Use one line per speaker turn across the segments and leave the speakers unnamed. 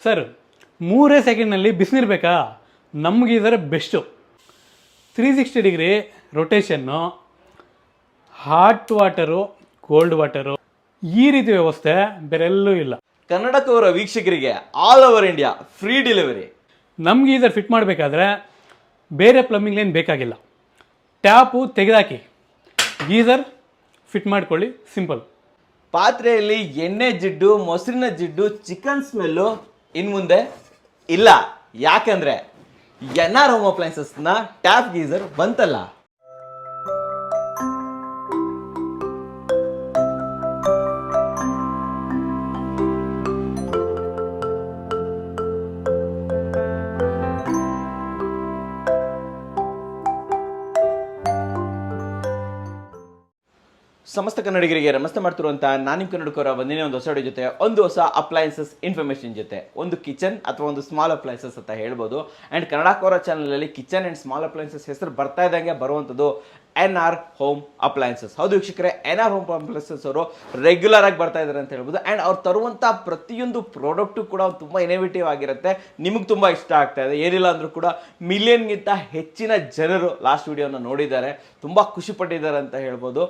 Sir 3 ಸೆಕೆಂಡ್ನಲ್ಲಿ ಬಿಸಿನೀರು ಬೇಕಾ? ನಮ್ಗೆ ಇದರ best 360 degree rotation, hot water, cold water, ಈ ರೀತಿ ವ್ಯವಸ್ಥೆ ಬೇರೆಲ್ಲೂ ಇಲ್ಲ.
ಕನ್ನಡಕವರ ವೀಕ್ಷಕರಿಗೆ all over India free delivery.
ನಮ್ಗೆ ಇದರ ಫಿಟ್ ಮಾಡಬೇಕಾದ್ರೆ ಬೇರೆ ಪ್ಲಂಬಿಂಗ್ ಲೈನ್ ಬೇಕಾಗಿಲ್ಲ. ಟ್ಯಾಪು ತೆಗೆದಾಕಿ ಗೀಸರ್ ಫಿಟ್ ಮಾಡ್ಕೊಳ್ಳಿ, ಸಿಂಪಲ್.
ಪಾತ್ರೆಯಲ್ಲಿ ಎಣ್ಣೆ ಜಿಡ್ಡು, ಮೊಸರಿನ ಜಿಡ್ಡು, ಚಿಕನ್ ಸ್ಮೆಲ್ಲು ಇನ್ನು ಮುಂದೆ ಇಲ್ಲ. ಯಾಕಂದ್ರೆ NR ಹೋಮ್ ಅಪ್ಲೈನ್ಸಸ್ನ ಟ್ಯಾಪ್ ಗೀಸರ್ ಬಂತಲ್ಲ. ಸಮಸ್ತ ಕನ್ನಡಿಗರಿಗೆ ನಮಸ್ತೆ ಮಾಡ್ತಿರುವಂತ ನಾನು ನಿಮ್ಮ ಕನ್ನಡಕವರ ಬಂದಿನೇ ಒಂದು ಹೊಸ ಜೊತೆ, ಒಂದು ಹೊಸ ಅಪ್ಲೈನ್ಸಸ್ ಇನ್ಫಾರ್ಮೇಶನ್ ಜೊತೆ. ಒಂದು ಕಿಚನ್ ಅಥವಾ ಒಂದು ಸ್ಮಾಲ್ ಅಪ್ಲೈನ್ಸಸ್ ಅಂತ ಹೇಳ್ಬೋದು. ಆ್ಯಂಡ್ ಕನ್ನಡಕವರ ಚಾನಲಲ್ಲಿ ಕಿಚನ್ ಆ್ಯಂಡ್ ಸ್ಮಾಲ್ ಅಪ್ಲೈನ್ಸಸ್ ಹೆಸರು ಬರ್ತಾ ಇದ್ದಂಗೆ ಬರುವಂಥದ್ದು NR ಹೋಮ್ ಅಪ್ಲೈನ್ಸಸ್. ಹೌದು ವೀಕ್ಷಕರೇ, NR ಹೋಮ್ ಅಪ್ಲೈನ್ಸಸ್ ಅವರು ರೆಗ್ಯುಲರ್ ಆಗಿ ಬರ್ತಾ ಇದ್ದಾರೆ ಅಂತ ಹೇಳ್ಬೋದು. ಆ್ಯಂಡ್ ಅವ್ರು ತರುವಂಥ ಪ್ರತಿಯೊಂದು ಪ್ರಾಡಕ್ಟು ಕೂಡ ತುಂಬ ಇನೋವೇಟಿವ್ ಆಗಿರುತ್ತೆ, ನಿಮಗೆ ತುಂಬ ಇಷ್ಟ ಆಗ್ತಾ ಇದೆ. ಏನಿಲ್ಲ ಅಂದರೂ ಕೂಡ ಮಿಲಿಯನ್ಗಿಂತ ಹೆಚ್ಚಿನ ಜನರು ಲಾಸ್ಟ್ ವಿಡಿಯೋನ ನೋಡಿದ್ದಾರೆ, ತುಂಬ ಖುಷಿ ಪಟ್ಟಿದ್ದಾರೆ ಅಂತ ಹೇಳ್ಬೋದು.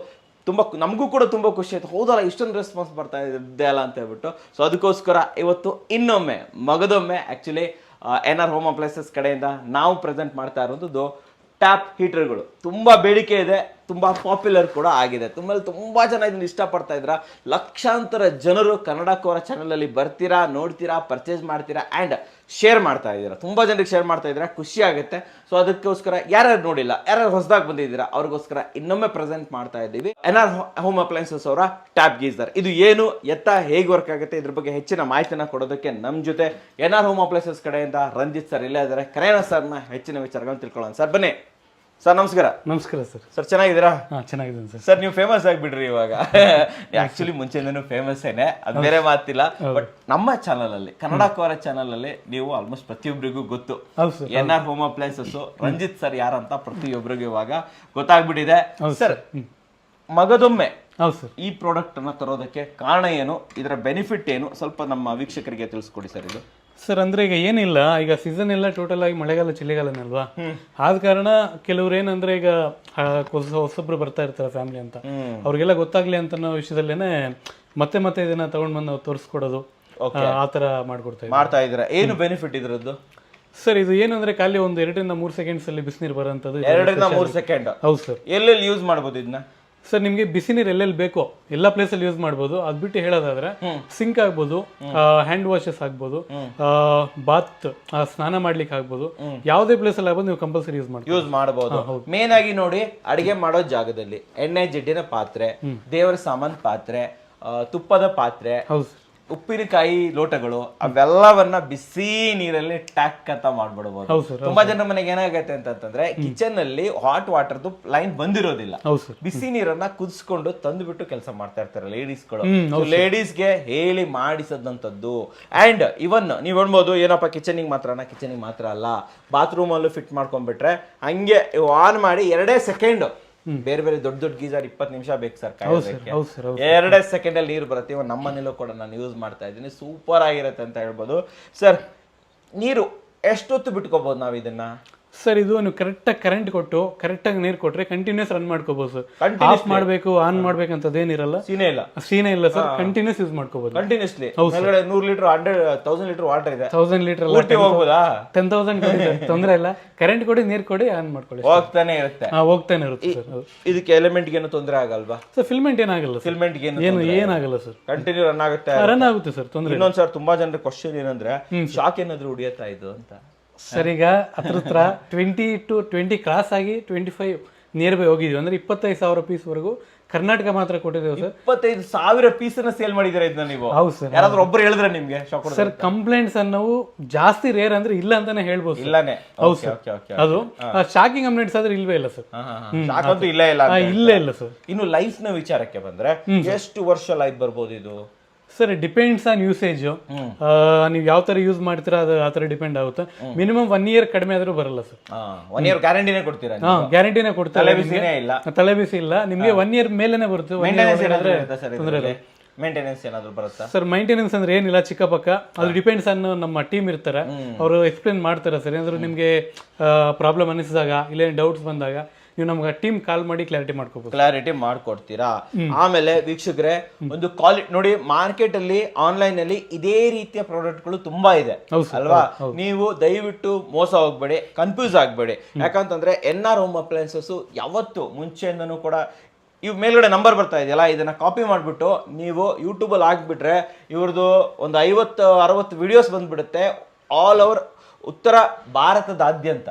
ತುಂಬ ನಮಗೂ ಕೂಡ ತುಂಬ ಖುಷಿ ಆಯಿತು, ಹೌದಲ್ಲ ಇಷ್ಟೊಂದು ರೆಸ್ಪಾನ್ಸ್ ಬರ್ತಾ ಇದೆ ಅಲ್ಲ ಅಂತ ಹೇಳ್ಬಿಟ್ಟು. ಸೊ ಅದಕ್ಕೋಸ್ಕರ ಇವತ್ತು ಇನ್ನೊಮ್ಮೆ ಮಗದೊಮ್ಮೆ ಆ್ಯಕ್ಚುಲಿ NR ಹೋಮ್ ಅಪ್ಲೈನ್ಸಸ್ ಕಡೆಯಿಂದ ನಾವು ಪ್ರೆಸೆಂಟ್ ಮಾಡ್ತಾ ಇರೋದು ಟ್ಯಾಪ್ ಹೀಟರ್ಗಳು. ತುಂಬ ಬೇಡಿಕೆ ಇದೆ, ತುಂಬ ಪಾಪ್ಯುಲರ್ ಕೂಡ ಆಗಿದೆ. ತುಂಬ ಜನ ಇದನ್ನು ಇಷ್ಟಪಡ್ತಾ ಇದ್ದೀರಾ. ಲಕ್ಷಾಂತರ ಜನರು ಕನ್ನಡಕವರ ಚಾನಲಲ್ಲಿ ಬರ್ತೀರಾ, ನೋಡ್ತೀರಾ, ಪರ್ಚೇಸ್ ಮಾಡ್ತೀರಾ ಆ್ಯಂಡ್ ಶೇರ್ ಮಾಡ್ತಾ ಇದ್ದೀರಾ. ತುಂಬ ಜನರಿಗೆ ಶೇರ್ ಮಾಡ್ತಾ ಇದ್ದೀರಾ, ಖುಷಿ ಆಗುತ್ತೆ. ಸೊ ಅದಕ್ಕೋಸ್ಕರ ಯಾರ್ಯಾರು ನೋಡಿಲ್ಲ, ಯಾರ್ಯಾರು ಹೊಸದಾಗಿ ಬಂದಿದ್ದೀರಾ ಅವ್ರಿಗೋಸ್ಕರ ಇನ್ನೊಮ್ಮೆ ಪ್ರೆಸೆಂಟ್ ಮಾಡ್ತಾ ಇದ್ದೀವಿ NR ಹೋಮ್ ಅಪ್ಲೈನ್ಸಸ್ ಅವರ ಟ್ಯಾಪ್ ಗೀಸರ್. ಇದು ಏನು, ಎತ್ತ, ಹೇಗೆ ವರ್ಕ್ ಆಗುತ್ತೆ, ಇದ್ರ ಬಗ್ಗೆ ಹೆಚ್ಚಿನ ಮಾಹಿತಿನ ಕೊಡೋದಕ್ಕೆ ನಮ್ಮ ಜೊತೆ NR ಹೋಮ್ ಅಪ್ಲೈನ್ಸಸ್ ಕಡೆಯಿಂದ ರಂಜಿತ್ ಸರ್ ಇಲ್ಲೇ ಇದ್ದಾರೆ. ಕರೆಯೋಣ ಸರ್ನ ಹೆಚ್ಚಿನ ವಿಚಾರಗಳನ್ನು ತಿಳ್ಕೊಳ್ಳೋಣ. ಸರ್ ಬನ್ನಿ. ಸರ್ ನಮಸ್ಕಾರ.
ನಮಸ್ಕಾರ ಸರ್.
ಸರ್ ಚೆನ್ನಾಗಿದ್ದೀರಾ?
ಚೆನ್ನಾಗಿದ್ದೀನಿ ಸರ್.
ಸರ್ ನೀವು ಫೇಮಸ್ ಆಗಿಬಿಡ್ರಿ ಇವಾಗ. ಆಕ್ಚುಲಿ ಮುಂಚೆನೂ ಫೇಮಸ್ ಏನೇ, ಅದು ಬೇರೆ ಮಾತಿಲ್ಲ. ಬಟ್ ನಮ್ಮ ಚಾನಲ್ ಅಲ್ಲಿ, ಕನ್ನಡಕವರ ಚಾನಲ್ ಅಲ್ಲಿ ನೀವು ಆಲ್ಮೋಸ್ಟ್ ಪ್ರತಿಯೊಬ್ಬರಿಗೂ ಗೊತ್ತು NR home appliances Ranjith sir ಯಾರಂತ ಪ್ರತಿಯೊಬ್ಬರಿಗೂ ಇವಾಗ ಗೊತ್ತಾಗ್ಬಿಟ್ಟಿದೆ. ಸರ್ ಮಗದೊಮ್ಮೆ ಈ ಪ್ರಾಡಕ್ಟ್ ಅನ್ನ ತರೋದಕ್ಕೆ ಕಾರಣ ಏನು, ಇದರ ಬೆನಿಫಿಟ್ ಏನು, ಸ್ವಲ್ಪ ನಮ್ಮ ವೀಕ್ಷಕರಿಗೆ ತಿಳಿಸ್ಕೊಡಿ ಸರ್. ಇದು
ಸರ್ ಅಂದ್ರೆ ಈಗ ಏನಿಲ್ಲ, ಈಗ ಸೀಸನ್ ಎಲ್ಲ ಟೋಟಲ್ ಆಗಿ ಮಳೆಗಾಲ ಚಳಿಗಾಲನಲ್ವಾ, ಆದ ಕಾರಣ ಕೆಲವ್ರು ಏನಂದ್ರೆ ಈಗ ಹೊಸೊಬ್ರು ಬರ್ತಾ ಇರ್ತಾರೆ ಫ್ಯಾಮಿಲಿ ಅಂತ, ಅವ್ರಿಗೆಲ್ಲ ಗೊತ್ತಾಗ್ಲಿ ಅಂತ ಅನ್ನೋ ವಿಷಯದಲ್ಲೇನೆ ಮತ್ತೆ ಮತ್ತೆ ಇದನ್ನ ತಗೊಂಡ್ ಬಂದು ತೋರಿಸ್ಕೊಡೋದು, ಆ ತರ
ಮಾಡ್ತಾ ಇದ್ದೀರಾ. ಏನು ಬೆನಿಫಿಟ್ ಇದ್ರದ್ದು?
ಸರ್ ಇದು ಏನಂದ್ರೆ ಖಾಲಿ ಒಂದು 2 ರಿಂದ 3 ಸೆಕೆಂಡ್ಸ್ ಅಲ್ಲಿ ಬಿಸಿನೀರು ಬರೋಂಥದ್ದು.
2 ರಿಂದ 3 ಸೆಕೆಂಡ್? ಹೌದು ಸರ್. ಎಲ್ಲೆಲ್ಲಿ ಯೂಸ್ ಮಾಡ್ಬೋದು ಇದನ್ನ?
ಸರ್ ನಿಮ್ಗೆ ಬಿಸಿ ನೀರು ಎಲ್ಲೆಲ್ಲಿ ಬೇಕೋ ಎಲ್ಲಾ ಪ್ಲೇಸ್ ಅಲ್ಲಿ ಯೂಸ್ ಮಾಡ್ಬೋದು. ಅದ್ ಬಿಟ್ಟು ಹೇಳೋದಾದ್ರೆ ಸಿಂಕ್ ಆಗ್ಬೋದು, ಹ್ಯಾಂಡ್ ವಾಶಸ್ ಆಗ್ಬೋದು, ಬಾತ್ ಸ್ನಾನ ಮಾಡ್ಲಿಕ್ಕೆ ಆಗ್ಬೋದು, ಯಾವುದೇ ಪ್ಲೇಸ್ ಅಲ್ಲಿ ಆಗ್ಬೋದು, ನೀವು ಕಂಪಲ್ಸರಿ ಯೂಸ್ ಮಾಡಬಹುದು.
ಮೇನ್ ಆಗಿ ನೋಡಿ, ಅಡಿಗೆ ಮಾಡೋ ಜಾಗದಲ್ಲಿ ಎಣ್ಣೆ ಜಿಡ್ಡಿನ ಪಾತ್ರೆ, ದೇವರ ಸಾಮಾನ್ ಪಾತ್ರೆ, ತುಪ್ಪದ ಪಾತ್ರೆ, ಉಪ್ಪಿನಕಾಯಿ ಲೋಟಗಳು, ಅವೆಲ್ಲವನ್ನ ಬಿಸಿ ನೀರಲ್ಲಿ ಟ್ಯಾಕ್ ಅಂತ ಮಾಡ್ಬಿಡಬಹುದು. ತುಂಬಾ ಜನ ಮನೆಗೆ ಏನಾಗತ್ತೆ ಅಂತಂದ್ರೆ ಕಿಚನ್ ಅಲ್ಲಿ ಹಾಟ್ ವಾಟರ್ದು ಲೈನ್ ಬಂದಿರೋದಿಲ್ಲ, ಬಿಸಿ ನೀರನ್ನ ಕುದಿಸ್ಕೊಂಡು ತಂದುಬಿಟ್ಟು ಕೆಲಸ ಮಾಡ್ತಾ ಇರ್ತಾರೆ ಲೇಡೀಸ್ಗಳು. ಲೇಡೀಸ್ಗೆ ಹೇಳಿ ಮಾಡಿಸದಂತದ್ದು. ಅಂಡ್ ಇವನ್ ನೀವ್ ಹೇಳ್ಬೋದು ಏನಪ್ಪ ಕಿಚನಿಗೆ ಮಾತ್ರ ಅಲ್ಲ, ಬಾತ್ರೂಮ್ ಅಲ್ಲೂ ಫಿಟ್ ಮಾಡ್ಕೊಂಡ್ಬಿಟ್ರೆ ಹಂಗೆ ಆನ್ ಮಾಡಿ 2 ಸೆಕೆಂಡ್, ಬೇರೆ ಬೇರೆ ದೊಡ್ಡ ಗೀಜರ್ 20 ನಿಮಿಷ ಬೇಕು ಸರ್ ಕಾಯೋದಕ್ಕೆ, 2 ಸೆಕೆಂಡ್ ಅಲ್ಲಿ ನೀರು ಬರುತ್ತೆ. ಇವಾಗ ನಮ್ಮ ಮನೇಲೂ ಕೂಡ ನಾನು ಯೂಸ್ ಮಾಡ್ತಾ ಇದ್ದೀನಿ, ಸೂಪರ್ ಆಗಿರುತ್ತೆ ಅಂತ ಹೇಳ್ಬೋದು. ಸರ್ ನೀರು ಎಷ್ಟೊತ್ತು ಬಿಟ್ಕೋಬಹುದು ನಾವು ಇದನ್ನ?
ಸರ್ ಇದು ನೀವು ಕರೆಕ್ಟಾಗಿ ಕರೆಂಟ್ ಕೊಟ್ಟು ಕರೆಕ್ಟಾಗಿ ನೀರು ಕೊಟ್ರೆ ಕಂಟಿನ್ಯೂಸ್ ರನ್ ಮಾಡ್ಕೋಬಹುದು ಸರ್. ಆಫ್ ಮಾಡಬೇಕು ಆನ್ ಮಾಡ್ಬೇಕಂತದ್ದು ಏನಿರಲ್ಲ, ಸೀನೇ ಇಲ್ಲ ಸರ್. ಕಂಟಿನ್ಯೂಸ್ ಯೂಸ್ ಮಾಡ್ಕೋಬಹುದು
ಕಂಟಿನ್ಯೂಸ್ಲಿ. 100 ಲೀಟರ್ 1000 ಲೀಟರ್ ವಾಟರ್ ಇದೆ,
1000 ಲೀಟರ್ 10,000 ತೊಂದರೆ ಇಲ್ಲ. ಕರೆಂಟ್ ಕೊಡಿ, ನೀರು ಕೊಡಿ, ಆನ್ ಮಾಡ್ಕೊಳ್ಳಿ, ಹೋಗ್ತಾನೆ ಇರುತ್ತೆ ಸರ್.
ಇದಕ್ಕೆ ಎಲಿಮೆಂಟ್ ಏನು ತೊಂದರೆ ಆಗಲ್ವಾ
ಸರ್? ಫಿಲ್ಮೆಂಟ್ ಏನಾಗಲ್ಲ,
ಫಿಲ್ಮೆಂಟ್
ಏನಾಗಲ್ಲ ಸರ್,
ಕಂಟಿನ್ಯೂ ರನ್ ಆಗುತ್ತೆ ಸರ್. ತೊಂದರೆ. ಇನ್ನೊಂದ್ ಸರ್ ತುಂಬಾ ಜನರ ಕ್ವಶನ್ ಏನಂದ್ರೆ ಶಾಕ್ ಏನಾದ್ರು ಹೊಡಿಯತ್ತಾ ಇದು ಅಂತ.
ಸರ್ ಈಗ ಹತ್ರ 20 to 20 ಕ್ರಾಸ್ ಆಗಿ 25 ನಿಯರ್ ಬೈ ಹೋಗಿದ್ವಿ. ಅಂದ್ರೆ 25,000 ಪೀಸ್ ವರೆಗೂ ಕರ್ನಾಟಕ ಮಾತ್ರ ಕೊಟ್ಟಿದ್ದೇವೆ ಸರ್.
25,000 ಪೀಸ್ ಸೇಲ್ ಮಾಡಿದ್ದೀರಾ ಇದನ್ನ ನೀವು?
ಹೌದು ಸರ್.
ಯಾರಾದ್ರೂ ಒಬ್ರು ಹೇಳಿದ್ರೆ ನಿಮ್ಗೆ
ಸರ್ ಕಂಪ್ಲೇಂಟ್ಸ್ ಅನ್ನೋವು ಜಾಸ್ತಿ ರೇರ್ ಅಂದ್ರೆ ಇಲ್ಲ ಅಂತಾನೆ ಹೇಳ್ಬೋದು.
ಇಲ್ಲಾನೆ?
ಹೌದು ಸರ್. ಅದು ಶಾಕಿಂಗ್ ಕಂಪ್ಲೇಂಟ್ಸ್ ಆದ್ರೆ ಇಲ್ವೇ ಇಲ್ಲ ಸರ್. ಇಲ್ಲ ಸರ್.
ಇನ್ನು ಲೈಫ್ ನ ವಿಚಾರಕ್ಕೆ ಬಂದ್ರೆ ಎಷ್ಟು ವರ್ಷ ಲೈಫ್ ಬರ್ಬೋದು ಇದು?
Sir depends on usage. ನೀವು ಯಾವ ತರ ಯೂಸ್ ಮಾಡ್ತೀರಾ ಅದು ಆ ತರ ಡಿಪೆಂಡ್ ಆಗುತ್ತೆ. ಮಿನಿಮಮ್ 1 year ಕಡಿಮೆ ಆದ್ರೂ ಬರಲ್ಲ ಸರ್.
1 year ಗ್ಯಾರಂಟಿನೇ ಕೊಡ್ತೀರಾ?
ಗ್ಯಾರಂಟಿನೇ ಕೊಡ್ತಾರೆ.
ತಲೆಬಿಸಿ ಇಲ್ಲ
ನಿಮ್ಗೆ 1 year ಮೇಲೆನೆ ಬರುತ್ತೆ.
ಮೇಂಟೆನೆನ್ಸ್ ಏನಾದ್ರು ಬರುತ್ತಾ?
ಸರ್ ಮೈಂಟೆನೆನ್ಸ್ ಅಂದ್ರೆ ಏನಿಲ್ಲ, ಚಿಕ್ಕ ಪಕ್ಕ ಅದು ಡಿಪೆಂಡ್ಸ್ ಅನ್ನು ನಮ್ಮ ಟೀಮ್ ಇರ್ತಾರೆ, ಅವರು ಎಕ್ಸ್ಪ್ಲೇನ್ ಮಾಡ್ತಾರೆ ಸರ್. ಏನಾದ್ರು ನಿಮಗೆ ಪ್ರಾಬ್ಲಮ್ ಅನಿಸಿದಾಗ ಇಲ್ಲ ಡೌಟ್ಸ್ ಬಂದಾಗ ನೀವು ನಮ್ಗೆ ಟೀಮ್ ಕಾಲ್ ಮಾಡಿ ಕ್ಲಾರಿಟಿ
ಮಾಡ್ಕೊಡ್ತೀರಾ. ಆಮೇಲೆ ವೀಕ್ಷಕರೇ, ಒಂದು ಕ್ವಾಲಿಟಿ ನೋಡಿ, ಮಾರ್ಕೆಟ್ ಅಲ್ಲಿ ಆನ್ಲೈನ್ ಅಲ್ಲಿ ಇದೇ ರೀತಿಯ ಪ್ರಾಡಕ್ಟ್ಗಳು ತುಂಬಾ ಇದೆ ಅಲ್ವಾ? ನೀವು ದಯವಿಟ್ಟು ಮೋಸ ಹೋಗ್ಬೇಡಿ, ಕನ್ಫ್ಯೂಸ್ ಆಗ್ಬೇಡಿ. ಯಾಕಂತಂದ್ರೆ NR ಹೋಮ್ ಅಪ್ಲಯನ್ಸಸ್ ಯಾವತ್ತು ಮುಂಚೆಯಿಂದನೂ ಕೂಡ ಇವ್ ಮೇಲ್ಗಡೆ ನಂಬರ್ ಬರ್ತಾ ಇದೆಯಲ್ಲ, ಇದನ್ನ ಕಾಪಿ ಮಾಡಿಬಿಟ್ಟು ನೀವು ಯೂಟ್ಯೂಬಲ್ಲಿ ಹಾಕ್ಬಿಟ್ರೆ ಇವ್ರದ್ದು ಒಂದು 50-60 ವಿಡಿಯೋಸ್ ಬಂದ್ಬಿಡುತ್ತೆ. ಆಲ್ ಓವರ್ ಉತ್ತರ ಭಾರತದಾದ್ಯಂತ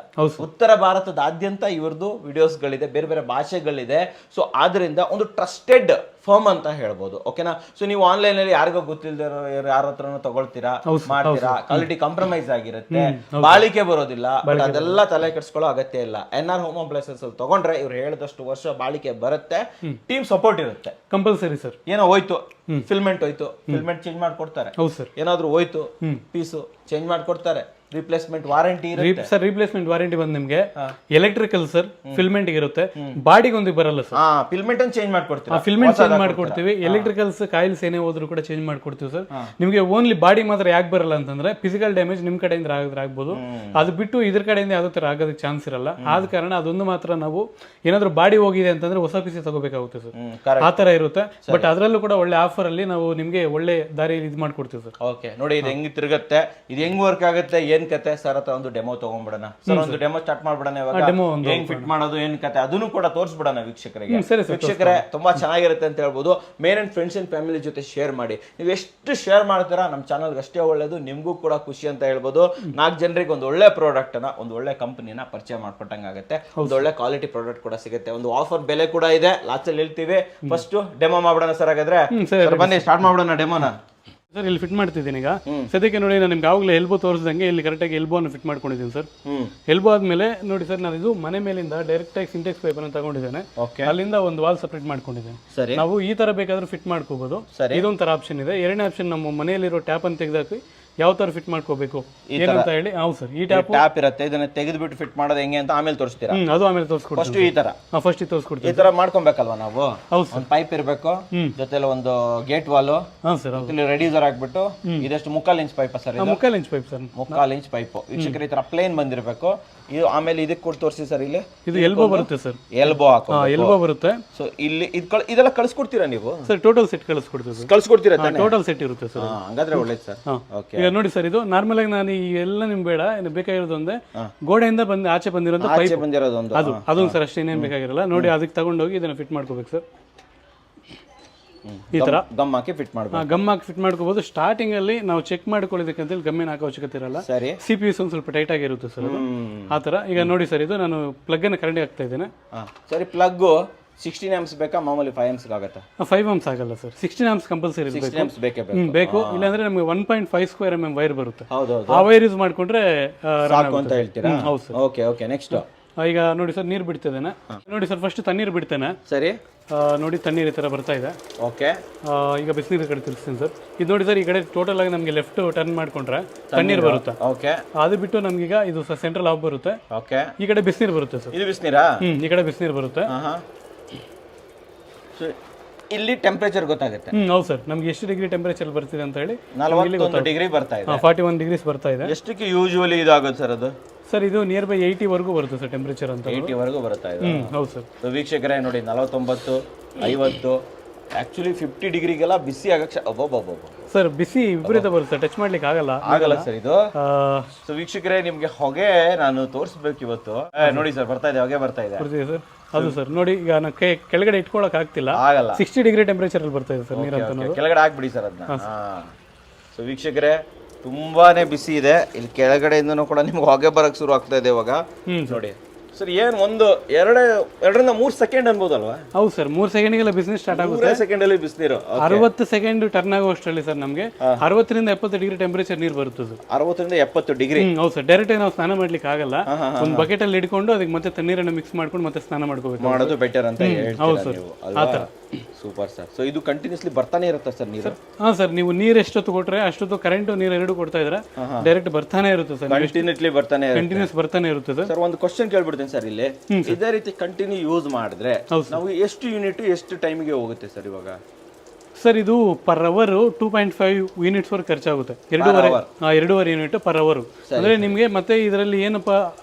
ಇವ್ರದ್ದು ವಿಡಿಯೋಸ್ಗಳಿದೆ, ಬೇರೆ ಬೇರೆ ಭಾಷೆಗಳಿದೆ. ಸೊ ಆದ್ರಿಂದ ಒಂದು ಟ್ರಸ್ಟೆಡ್ ಫರ್ಮ್ ಅಂತ ಹೇಳ್ಬೋದು. ಓಕೆನಾ? ಸೊ ನೀವು ಆನ್ಲೈನ್ ಅಲ್ಲಿ ಯಾರಿಗೋ ಗೊತ್ತಿಲ್ಲದಿರೋ ಯಾರ ಹತ್ರನೂ ತಗೊಳ್ತೀರಾ, ಮಾಡ್ತೀರಾ, ಕ್ವಾಲಿಟಿ ಕಾಂಪ್ರಮೈಸ್ ಆಗಿರುತ್ತೆ, ಬಾಳಿಕೆ ಬರೋದಿಲ್ಲ. ಬಟ್ ಅದೆಲ್ಲ ತಲೆ ಕೆಡಿಸ್ಕೊಳ್ಳೋ ಅಗತ್ಯ ಇಲ್ಲ. NR ಹೋಮ್ ಅಪ್ಲಯನ್ಸಸ್ ಅಲ್ಲಿ ತಗೊಂಡ್ರೆ ಇವ್ರು ಹೇಳಿದಷ್ಟು ವರ್ಷ ಬಾಳಿಕೆ ಬರುತ್ತೆ, ಟೀಮ್ ಸಪೋರ್ಟ್ ಇರುತ್ತೆ.
Compulsory sir.
ಏನೋ ಹೋಯ್ತು, ಫಿಲ್ಮೆಂಟ್ ಹೋಯ್ತು, ಫಿಲ್ಮೆಂಟ್ ಚೇಂಜ್ ಮಾಡ್ಕೊಡ್ತಾರೆ. ಏನಾದ್ರು ಹೋಯ್ತು ಪೀಸು ಚೇಂಜ್ ಮಾಡ್ಕೊಡ್ತಾರೆ. ರಿಪ್ಲೇಸ್ಮೆಂಟ್ ವಾರಂಟಿ ಇರುತ್ತೆ
ಸರ್. ರಿಪ್ಲೇಸ್ಮೆಂಟ್ ವಾರಂಟಿ ಬಂದು ನಿಮಗೆ ಎಲೆಕ್ಟ್ರಿಕಲ್ ಸರ್, ಫಿಲ್ಮೆಂಟ್ ಇರುತ್ತೆ, ಬಾಡಿಗೆ ಒಂದು ಬರಲ್ಲ ಸರ್.
ಫಿಲ್ಮೆಂಟ್ ಅನ್ನು ಚೇಂಜ್ ಮಾಡ್ಕೊಡ್ತೀವಿ,
ಫಿಲ್ಮೆಂಟ್ ಚೇಂಜ್ ಮಾಡ್ಕೊಡ್ತೀವಿ. ಎಲೆಕ್ಟ್ರಿಕಲ್ಸ್ ಕಾಯಿಲ್ಸ್ ಏನೇ ಹೋದ್ರು ಕೂಡ ಚೇಂಜ್ ಮಾಡ್ಕೊಡ್ತೀವಿ ಸರ್. ನಿಮಗೆ ಓನ್ಲಿ ಬಾಡಿ ಮಾತ್ರ ಯಾಕೆ ಬರಲ್ಲ ಅಂತಂದ್ರೆ ಫಿಸಿಕಲ್ ಡ್ಯಾಮೇಜ್ ನಿಮ್ ಕಡೆಯಿಂದ ಆಗ್ಬೋದು, ಅದು ಬಿಟ್ಟು ಇದ್ರ ಕಡೆಯಿಂದ ಯಾವ್ದು ತರ ಆಗೋದಕ್ಕೆ ಚಾನ್ಸ್ ಇರಲ್ಲ. ಆದ ಕಾರಣ ಅದೊಂದು ಮಾತ್ರ ನಾವು ಏನಾದ್ರು ಬಾಡಿ ಹೋಗಿದೆ ಅಂತಂದ್ರೆ ಹೊಸ ಪಿಸಿ ತಗೋಬೇಕಾಗುತ್ತೆ ಸರ್, ಆ ತರ ಇರುತ್ತೆ. ಬಟ್ ಅದರಲ್ಲೂ ಕೂಡ ಒಳ್ಳೆ ಆಫರ್ ಅಲ್ಲಿ ನಾವು ನಿಮ್ಗೆ ಒಳ್ಳೆ ದಾರಿಯಲ್ಲಿ ಇದು ಮಾಡ್ಕೊಡ್ತೀವಿ ಸರ್.
ಓಕೆ ನೋಡಿ, ಇದು ಹೆಂಗ್ ತಿರುಗುತ್ತೆ, ಇದು ಹೆಂಗ್ ವರ್ಕ್ ಆಗುತ್ತೆ, ಏನ್ ಕತೆ ಸರ್ ಹತ್ರ ಒಂದು ಡೆಮೋ ತಗೊಂಡ್ಬಿಡೋಣ ಸರ್. ಒಂದು ಡೆಮೋ ಸ್ಟಾರ್ಟ್ ಮಾಡ್ಬಿಡೋಣ ಇವಾಗ. ಹೆಂಗ್ ಫಿಟ್ ಮಾಡೋದು, ಏನ್ ಕತೆ ಅದನ್ನು ಕೂಡ ತೋರಿಸ್ಬಿಡೋಣ ವೀಕ್ಷಕರಿಗೆ. ವೀಕ್ಷಕರೇ ತುಂಬಾ ಚೆನ್ನಾಗಿರುತ್ತೆ ಅಂತ ಹೇಳ್ಬೋದು. Main and friends and family ಜೊತೆ ಶೇರ್ ಮಾಡಿ. ನೀವು ಎಷ್ಟು ಶೇರ್ ಮಾಡ್ತೀರಾ ನಮ್ಮ ಚಾನಲ್ಗೆ ಅಷ್ಟೇ ಒಳ್ಳೇದು, ನಿಮ್ಗೂ ಕೂಡ ಖುಷಿ ಅಂತ ಹೇಳ್ಬೋದು. 4 ಜನರಿಗೆ ಒಂದು ಒಳ್ಳೆ ಪ್ರಾಡಕ್ಟ್ ನ, ಒಂದು ಒಳ್ಳೆ ಕಂಪನಿನ ಪರಿಚಯ ಮಾಡ್ಕೊಟ್ಟಂಗೆ ಆಗುತ್ತೆ. ಒಂದು ಒಳ್ಳೆ ಕ್ವಾಲಿಟಿ ಪ್ರಾಡಕ್ಟ್ ಕೂಡ ಸಿಗುತ್ತೆ. ಒಂದು ಆಫರ್ ಬೆಲೆ ಕೂಡ ಇದೆ, ಲಾಸ್ಟ್ ಅಲ್ಲಿ ಹೇಳ್ತೀವಿ. ಫಸ್ಟ್ ಡೆಮೋ ಮಾಡ್ಬಿಡೋಣ ಸರ್. ಹಾಗಾದ್ರೆ ಬನ್ನಿ ಸ್ಟಾರ್ಟ್ ಮಾಡ್ಬಿಡೋಣ ಡೆಮೋನ.
ಸರ್ ಇಲ್ಲಿ ಫಿಟ್ ಮಾಡ್ತಿದ್ದೀನಿ ಈಗ ಸದ್ಯಕ್ಕೆ. ನೋಡಿ ನಾನು ನಿಮ್ಗೆ ಆವಾಗಲೇ ಎಲ್ಬೋ ತೋರಿಸಿದಂಗೆ ಇಲ್ಲಿ ಕರೆಕ್ಟಾಗಿ ಎಲ್ಬೋ ಅನ್ನು ಫಿಟ್ ಮಾಡ್ಕೊಂಡಿದ್ದೀನಿ ಸರ್. ಎಲ್ಬೋ ಆದ್ಮೇಲೆ ನೋಡಿ ಸರ್, ನಾನು ಇದು ಮನೆ ಮೇಲಿಂದ ಡೈರೆಕ್ಟ್ ಆಗಿ ಸಿಂಟೆಕ್ಸ್ ಪೈಪ್ ಅನ್ನು ತಗೊಂಡಿದ್ದೇನೆ. ಅಲ್ಲಿಂದ ಒಂದು ವಾಲ್ ಸಪ್ರೇಟ್ ಮಾಡ್ಕೊಂಡಿದ್ದೇನೆ. ನಾವು ಈ ತರ ಬೇಕಾದ್ರೂ ಫಿಟ್ ಮಾಡ್ಕೋಬಹುದು. ಇದೊಂಥರ ಆಪ್ಷನ್ ಇದೆ. ಎರಡನೇ ಆಪ್ಷನ್, ನಮ್ಮ ಮನೆಯಲ್ಲಿರೋ ಟ್ಯಾಪ್ ಅನ್ನು ತೆಗೆದಾಕಿ ಯಾವ ತರ ಫಿಟ್ ಮಾಡ್ಕೋಬೇಕು ಏನಂತ ಹೇಳಿ. ಹೌದು ಸರ್, ಈ ಟ್ಯಾಪ್
ಇರುತ್ತೆ, ಇದನ್ನ ತೆಗೆದ್ಬಿಟ್ಟು ಫಿಟ್ ಮಾಡೋದು ಹೆಂಗೆ ಅಂತ ಆಮೇಲೆ ತೋರಿಸ್ತೀರಾ?
ಅದು ಆಮೇಲೆ ತೋರಿಸ್ಕೊಡ್ತೀನಿ.
ಫಸ್ಟ್ ಈ ತರ
ತೋರಿಸ್ಕೊಡ್ತೀವಿ.
ಈ ತರ ಮಾಡ್ಕೊಬೇಕಲ್ವಾ ನಾವು? ಒಂದು ಪೈಪ್ ಇರಬೇಕು, ಜೊತೆಲಿ ಒಂದು ಗೇಟ್ ವಾಲ್, ಇಲ್ಲಿ ರೆಡ್ಯೂಸರ್ ಹಾಕ್ಬಿಟ್ಟು. ಇದೆಷ್ಟು 3/4 inch pipe sir?
3/4 inch pipe sir.
3/4 inch pipe ವೀಕ್ಷಕರು ಈ ತರ ಪ್ಲೇನ್ ಬಂದಿರಬೇಕು. ಇದು ಆಮೇಲೆ ಇದಕ್ಕೆ ಕೊಟ್ಟು ತೋರಿಸಿ ಸರ್. ಇಲ್ಲಿ
ಇದು ಎಲ್ಬೋ ಬರುತ್ತೆ ಸರ್.
ಎಲ್ಬೋ ಹಾಕೋ,
ಎಲ್ಬೋ ಬರುತ್ತೆ.
ಸೊ ಇಲ್ಲಿ ಇದೆಲ್ಲ ಕಳಿಸ್ಕೊಡ್ತೀರಾ ನೀವು
ಸರ್? ಟೋಟಲ್ ಸೆಟ್ ಕಳಿಸ್ಕೊಡ್ತೀವಿ.
ಕಳಿಸ್ಕೊಡ್ತೀರಾ?
ಟೋಟಲ್ ಸೆಟ್ ಇರುತ್ತೆ ಸರ್.
ಹಂಗಾದ್ರೆ ಒಳ್ಳೇದು ಸರ್.
ಈಗ ನೋಡಿ ಸರ್, ಇದು ನಾರ್ಮಲ್ ಆಗಿ ನಾನು ಈ ಎಲ್ಲ ನಿಮ್ ಬೇಡ, ಬೇಕಾಗಿರೋದು ಒಂದೇ ಗೋಡೆಯಿಂದ ಬಂದು ಆಚೆ ಬಂದಿರೋದು ಪೈಪ್ ಬಂದಿರೋದು, ಅದೊಂದು ಸರ್ ಅಷ್ಟೇ, ಏನೇನು ಬೇಕಾಗಿರಲ್ಲ. ನೋಡಿ ಅದಕ್ಕೆ ತಗೊಂಡೋಗಿ ಇದನ್ನ ಫಿಟ್ ಮಾಡ್ಕೋಬೇಕು ಸರ್. ಈ ತರ
ಗಮ್ ಹಾಕಿ ಫಿಟ್ ಮಾಡಬೇಕು.
ಗಮ್ ಹಾಕಿ ಫಿಟ್ ಮಾಡ್ಕೋಬಹುದು. ಸ್ಟಾರ್ಟಿಂಗ್ ಅಲ್ಲಿ ನಾವು ಚೆಕ್ ಮಾಡ್ಕೊಳ್ಳೋದಕ್ಕೆ ಅಂತ ಹೇಳಿ ಗಮ್ಮೇನ ಹಾಕೋ ಅವಶ್ಯಕತೆ ಇರಲ್ಲ. CPUs ಒಂದು ಸ್ವಲ್ಪ ಟೈಟ್ ಆಗಿರುತ್ತೆ ಸರ್, ಆ ತರ. ಈಗ ನೋಡಿ ಸರ್, ಇದು ನಾನು ಪ್ಲಗ್ ಅನ್ನು ಕರೆಂಟ್ ಹಾಕ್ತಾ ಇದ್ದೇನೆ.
ಸರಿ, ಪ್ಲಗ್ 16 amps ಬೇಕಾ? ಮಾಮೂಲಿ 5 amps ಆಗುತ್ತಾ?
5 amps ಆಗಲ್ಲ ಸರ್, 16 amps ಕಂಪಲ್ಸರಿ ಬೇಕು. ಇಲ್ಲಾಂದ್ರೆ ನಮಗೆ 1.5 square mm ವೈರ್ ಬರುತ್ತೆ. ಆ ವೈರ್ ಯೂಸ್ ಮಾಡ್ಕೊಂಡ್ರೆ
ಸಾಕು ಅಂತ ಹೇಳ್ತೀರಾ?
ಹೌದು ಸರ್.
ಓಕೆ ನೆಕ್ಸ್ಟ್
ಈಗ ನೋಡಿ ಸರ್, ನೀರು ಬಿಡ್ತಿದ್ದೇನೆ. ನೋಡಿ ಸರ್, ಫಸ್ಟ್ ತಣ್ಣೀರು ಬಿಡ್ತೇನೆ.
ಸರಿ,
ನೋಡಿ ತಣ್ಣೀರು ಈ ತರ ಬರ್ತಾ ಇದೆ.
ಓಕೆ,
ಈಗ ಬಿಸಿನೀರು ಕಡೆ ತಿರ್ಸ್ತೀನಿ ಸರ್. ಇದು ನೋಡಿ ಸರ್, ಈ ಕಡೆ ಟೋಟಲ್ ಆಗಿ ನಮಗೆ ಲೆಫ್ಟ್ ಟರ್ನ್ ಮಾಡ್ಕೊಂಡ್ರೆ ತಣ್ಣೀರು ಬರುತ್ತೆ.
ಓಕೆ,
ಅದು ಬಿಟ್ಟು ನಮ್ಗೀಗ ಇದು ಸೆಂಟ್ರಲ್ ಆಫ್ ಬರುತ್ತೆ.
ಓಕೆ,
ಈ ಕಡೆ ಬಿಸಿನೀರು ಬರುತ್ತೆ ಸರ್.
ಇದು ಬಿಸಿನೀರಾ?
ಈ ಕಡೆ ಬಿಸಿನೀರು ಬರುತ್ತೆ.
ಇಲ್ಲಿ ಟೆಂಪರೇಚರ್ ಗೊತ್ತಾಗುತ್ತೆ.
ಹೌದು ಸರ್, ನಮ್ಗೆ ಎಷ್ಟು ಡಿಗ್ರಿ ಟೆಂಪರೇಚರ್ ಬರ್ತಿದೆ ಅಂತ ಹೇಳಿ
41 ಡಿಗ್ರಿ ಬರ್ತಾ ಇದೆ.
41 ಡಿಗ್ರೀಸ್ ಬರ್ತಾ ಇದೆ.
ಎಷ್ಟಕ್ಕೆ ಯೂಶುವಲಿ ಇದಾಗುತ್ತೆ ಸರ್ ಅದು?
ಸರ್ ಇದು ನಿಯರ್ ಬೈ 80 ವರೆಗೂ ಬರುತ್ತೆ ಸರ್ ಟೆಂಪರೇಚರ್ ಅಂತ.
80 ವರೆಗೂ ಬರ್ತಾ ಇದೆ.
ಹೌದು ಸರ್.
ಸೊ ವೀಕ್ಷಕರೇ ನೋಡಿ, 49, 50, ಆಕ್ಚುಲಿ 50 ಡಿಗ್ರಿಗೆಲ್ಲ ಬಿಸಿ ಆಗಕ್ಕೆ
ಸರ್ ಬಿಸಿ ವಿಪರೀತ ಬರುತ್ತೆ, ಟಚ್ ಮಾಡ್ಲಿಕ್ಕೆ ಆಗಲ್ಲ
ಸರ್ ಇದು. ಸೊ ವೀಕ್ಷಕರೇ, ನಿಮ್ಗೆ ಹೊಗೆ ನಾನು ತೋರಿಸ್ಬೇಕು ಇವತ್ತು. ನೋಡಿ ಸರ್, ಬರ್ತಾ ಇದೆ, ಹೊಗೆ ಬರ್ತಾ ಇದೆ
ಸರ್. ಅದು ಸರ್ ನೋಡಿ, ಈಗ ನಾನು ಕೆಳಗಡೆ ಇಟ್ಕೊಳಕ್ ಆಗಲ್ಲ. 60 ಡಿಗ್ರಿ ಟೆಂಪರೇಚರ್ ಅಲ್ಲಿ ಬರ್ತಾ ಇದೆ ಸರ್ ನೀರು ಅಂತ.
ಕೆಳಗಡೆ ಹಾಕ್ಬಿಡಿ ಸರ್ ಅದನ್ನ. ಸೊ ವೀಕ್ಷಕರೇ, ತುಂಬಾನೇ ಬಿಸಿ ಇದೆ. ಇಲ್ಲಿ ಕೆಳಗಡೆಯಿಂದನೂ ಕೂಡ ನಿಮ್ಗೆ ಹೊಗೆ ಬರಕ್ ಶುರು ಆಗ್ತಾ ಇದೆ ಇವಾಗ. ನೋಡಿ ಸರ್, ಏನ್ ಒಂದು 2ರಿಂದ 3 ಸೆಕೆಂಡ್ ಅನ್ಬೋದಲ್ವಾ?
ಹೌದು ಸರ್, 3 ಸೆಕೆಂಡ್ಗೆಲ್ಲ ಬಿಸ್ನೆಸ್ ಸ್ಟಾರ್ಟ್ ಆಗುತ್ತೆ.
3 ಸೆಕೆಂಡ್ ಅಲ್ಲಿ ಬಿಸಿನೀರು
60 ಸೆಕೆಂಡ್ ಟರ್ನ್ ಆಗೋಷ್ಟರಲ್ಲಿ ಸರ್ ನಮಗೆ 60ರಿಂದ 70 ಡಿಗ್ರಿ ಟೆಂಪರೇಚರ್ ನೀರು ಬರುತ್ತೆ ಸರ್.
60ರಿಂದ 70 ಡಿಗ್ರಿ.
ಹೌದು ಸರ್. ಡೈರೆಕ್ಟ್ ನಾವು ಸ್ನಾನ ಮಾಡ್ಲಿಕ್ಕೆ ಆಗಲ್ಲ. ಒಂದು ಬಕೆಟ್ ಅಲ್ಲಿ ಇಟ್ಕೊಂಡು ಅದಕ್ಕೆ ಮತ್ತೆ ತಣ್ಣೀರನ್ನು ಮಿಕ್ಸ್ ಮಾಡ್ಕೊಂಡು ಮತ್ತೆ ಸ್ನಾನ ಮಾಡ್ಕೋಬೇಕು.
ಮಾಡೋದು ಬೆಟರ್ ಅಂತ
ಹೌದು ಸರ್.
Super sir. ಸೊ ಇದು ಕಂಟಿನ್ಯೂಸ್ಲಿ ಬರ್ತಾನೆ ಇರುತ್ತೆ ಸರ್ ನೀರು?
ಹಾ ಸರ್, ನೀವು ನೀರು ಎಷ್ಟೊತ್ತು ಕೊಟ್ರೆ ಅಷ್ಟೊತ್ತು ಕರೆಂಟ್ ನೀರು ಎರಡು ಕೊಡ್ತಾ ಇದ್ರೆ ಡೈರೆಕ್ಟ್ ಬರ್ತಾನೆ ಇರುತ್ತೆ ಸರ್. ಕಂಟಿನ್ಯೂಸ್ ಬರ್ತಾನೆ ಇರುತ್ತೆ ಸರ್.
ಒಂದು ಕ್ವಶನ್ ಕೇಳ್ಬಿಡ್ತೀನಿ ಸರ್. ಇಲ್ಲಿ ಇದೇ ರೀತಿ ಕಂಟಿನ್ಯೂ ಯೂಸ್ ಮಾಡಿದ್ರೆ ನಾವು ಎಷ್ಟು ಯೂನಿಟ್ ಎಷ್ಟು ಟೈಮಿಗೆ ಹೋಗುತ್ತೆ ಸರ್ ಇವಾಗ?
ಸರ್ ಇದು ಪರ್ ಅವರ್ 2.5 ಯೂನಿಟ್ಸ್ ವರ್ಕ್ ಖರ್ಚಾಗುತ್ತೆ. 2.5 ಯೂನಿಟ್ ಪರ್ ಅವರ್. ಅಂದ್ರೆ ನಿಮಗೆ ಮತ್ತೆ ಇದರಲ್ಲಿ ಏನಪ್ಪ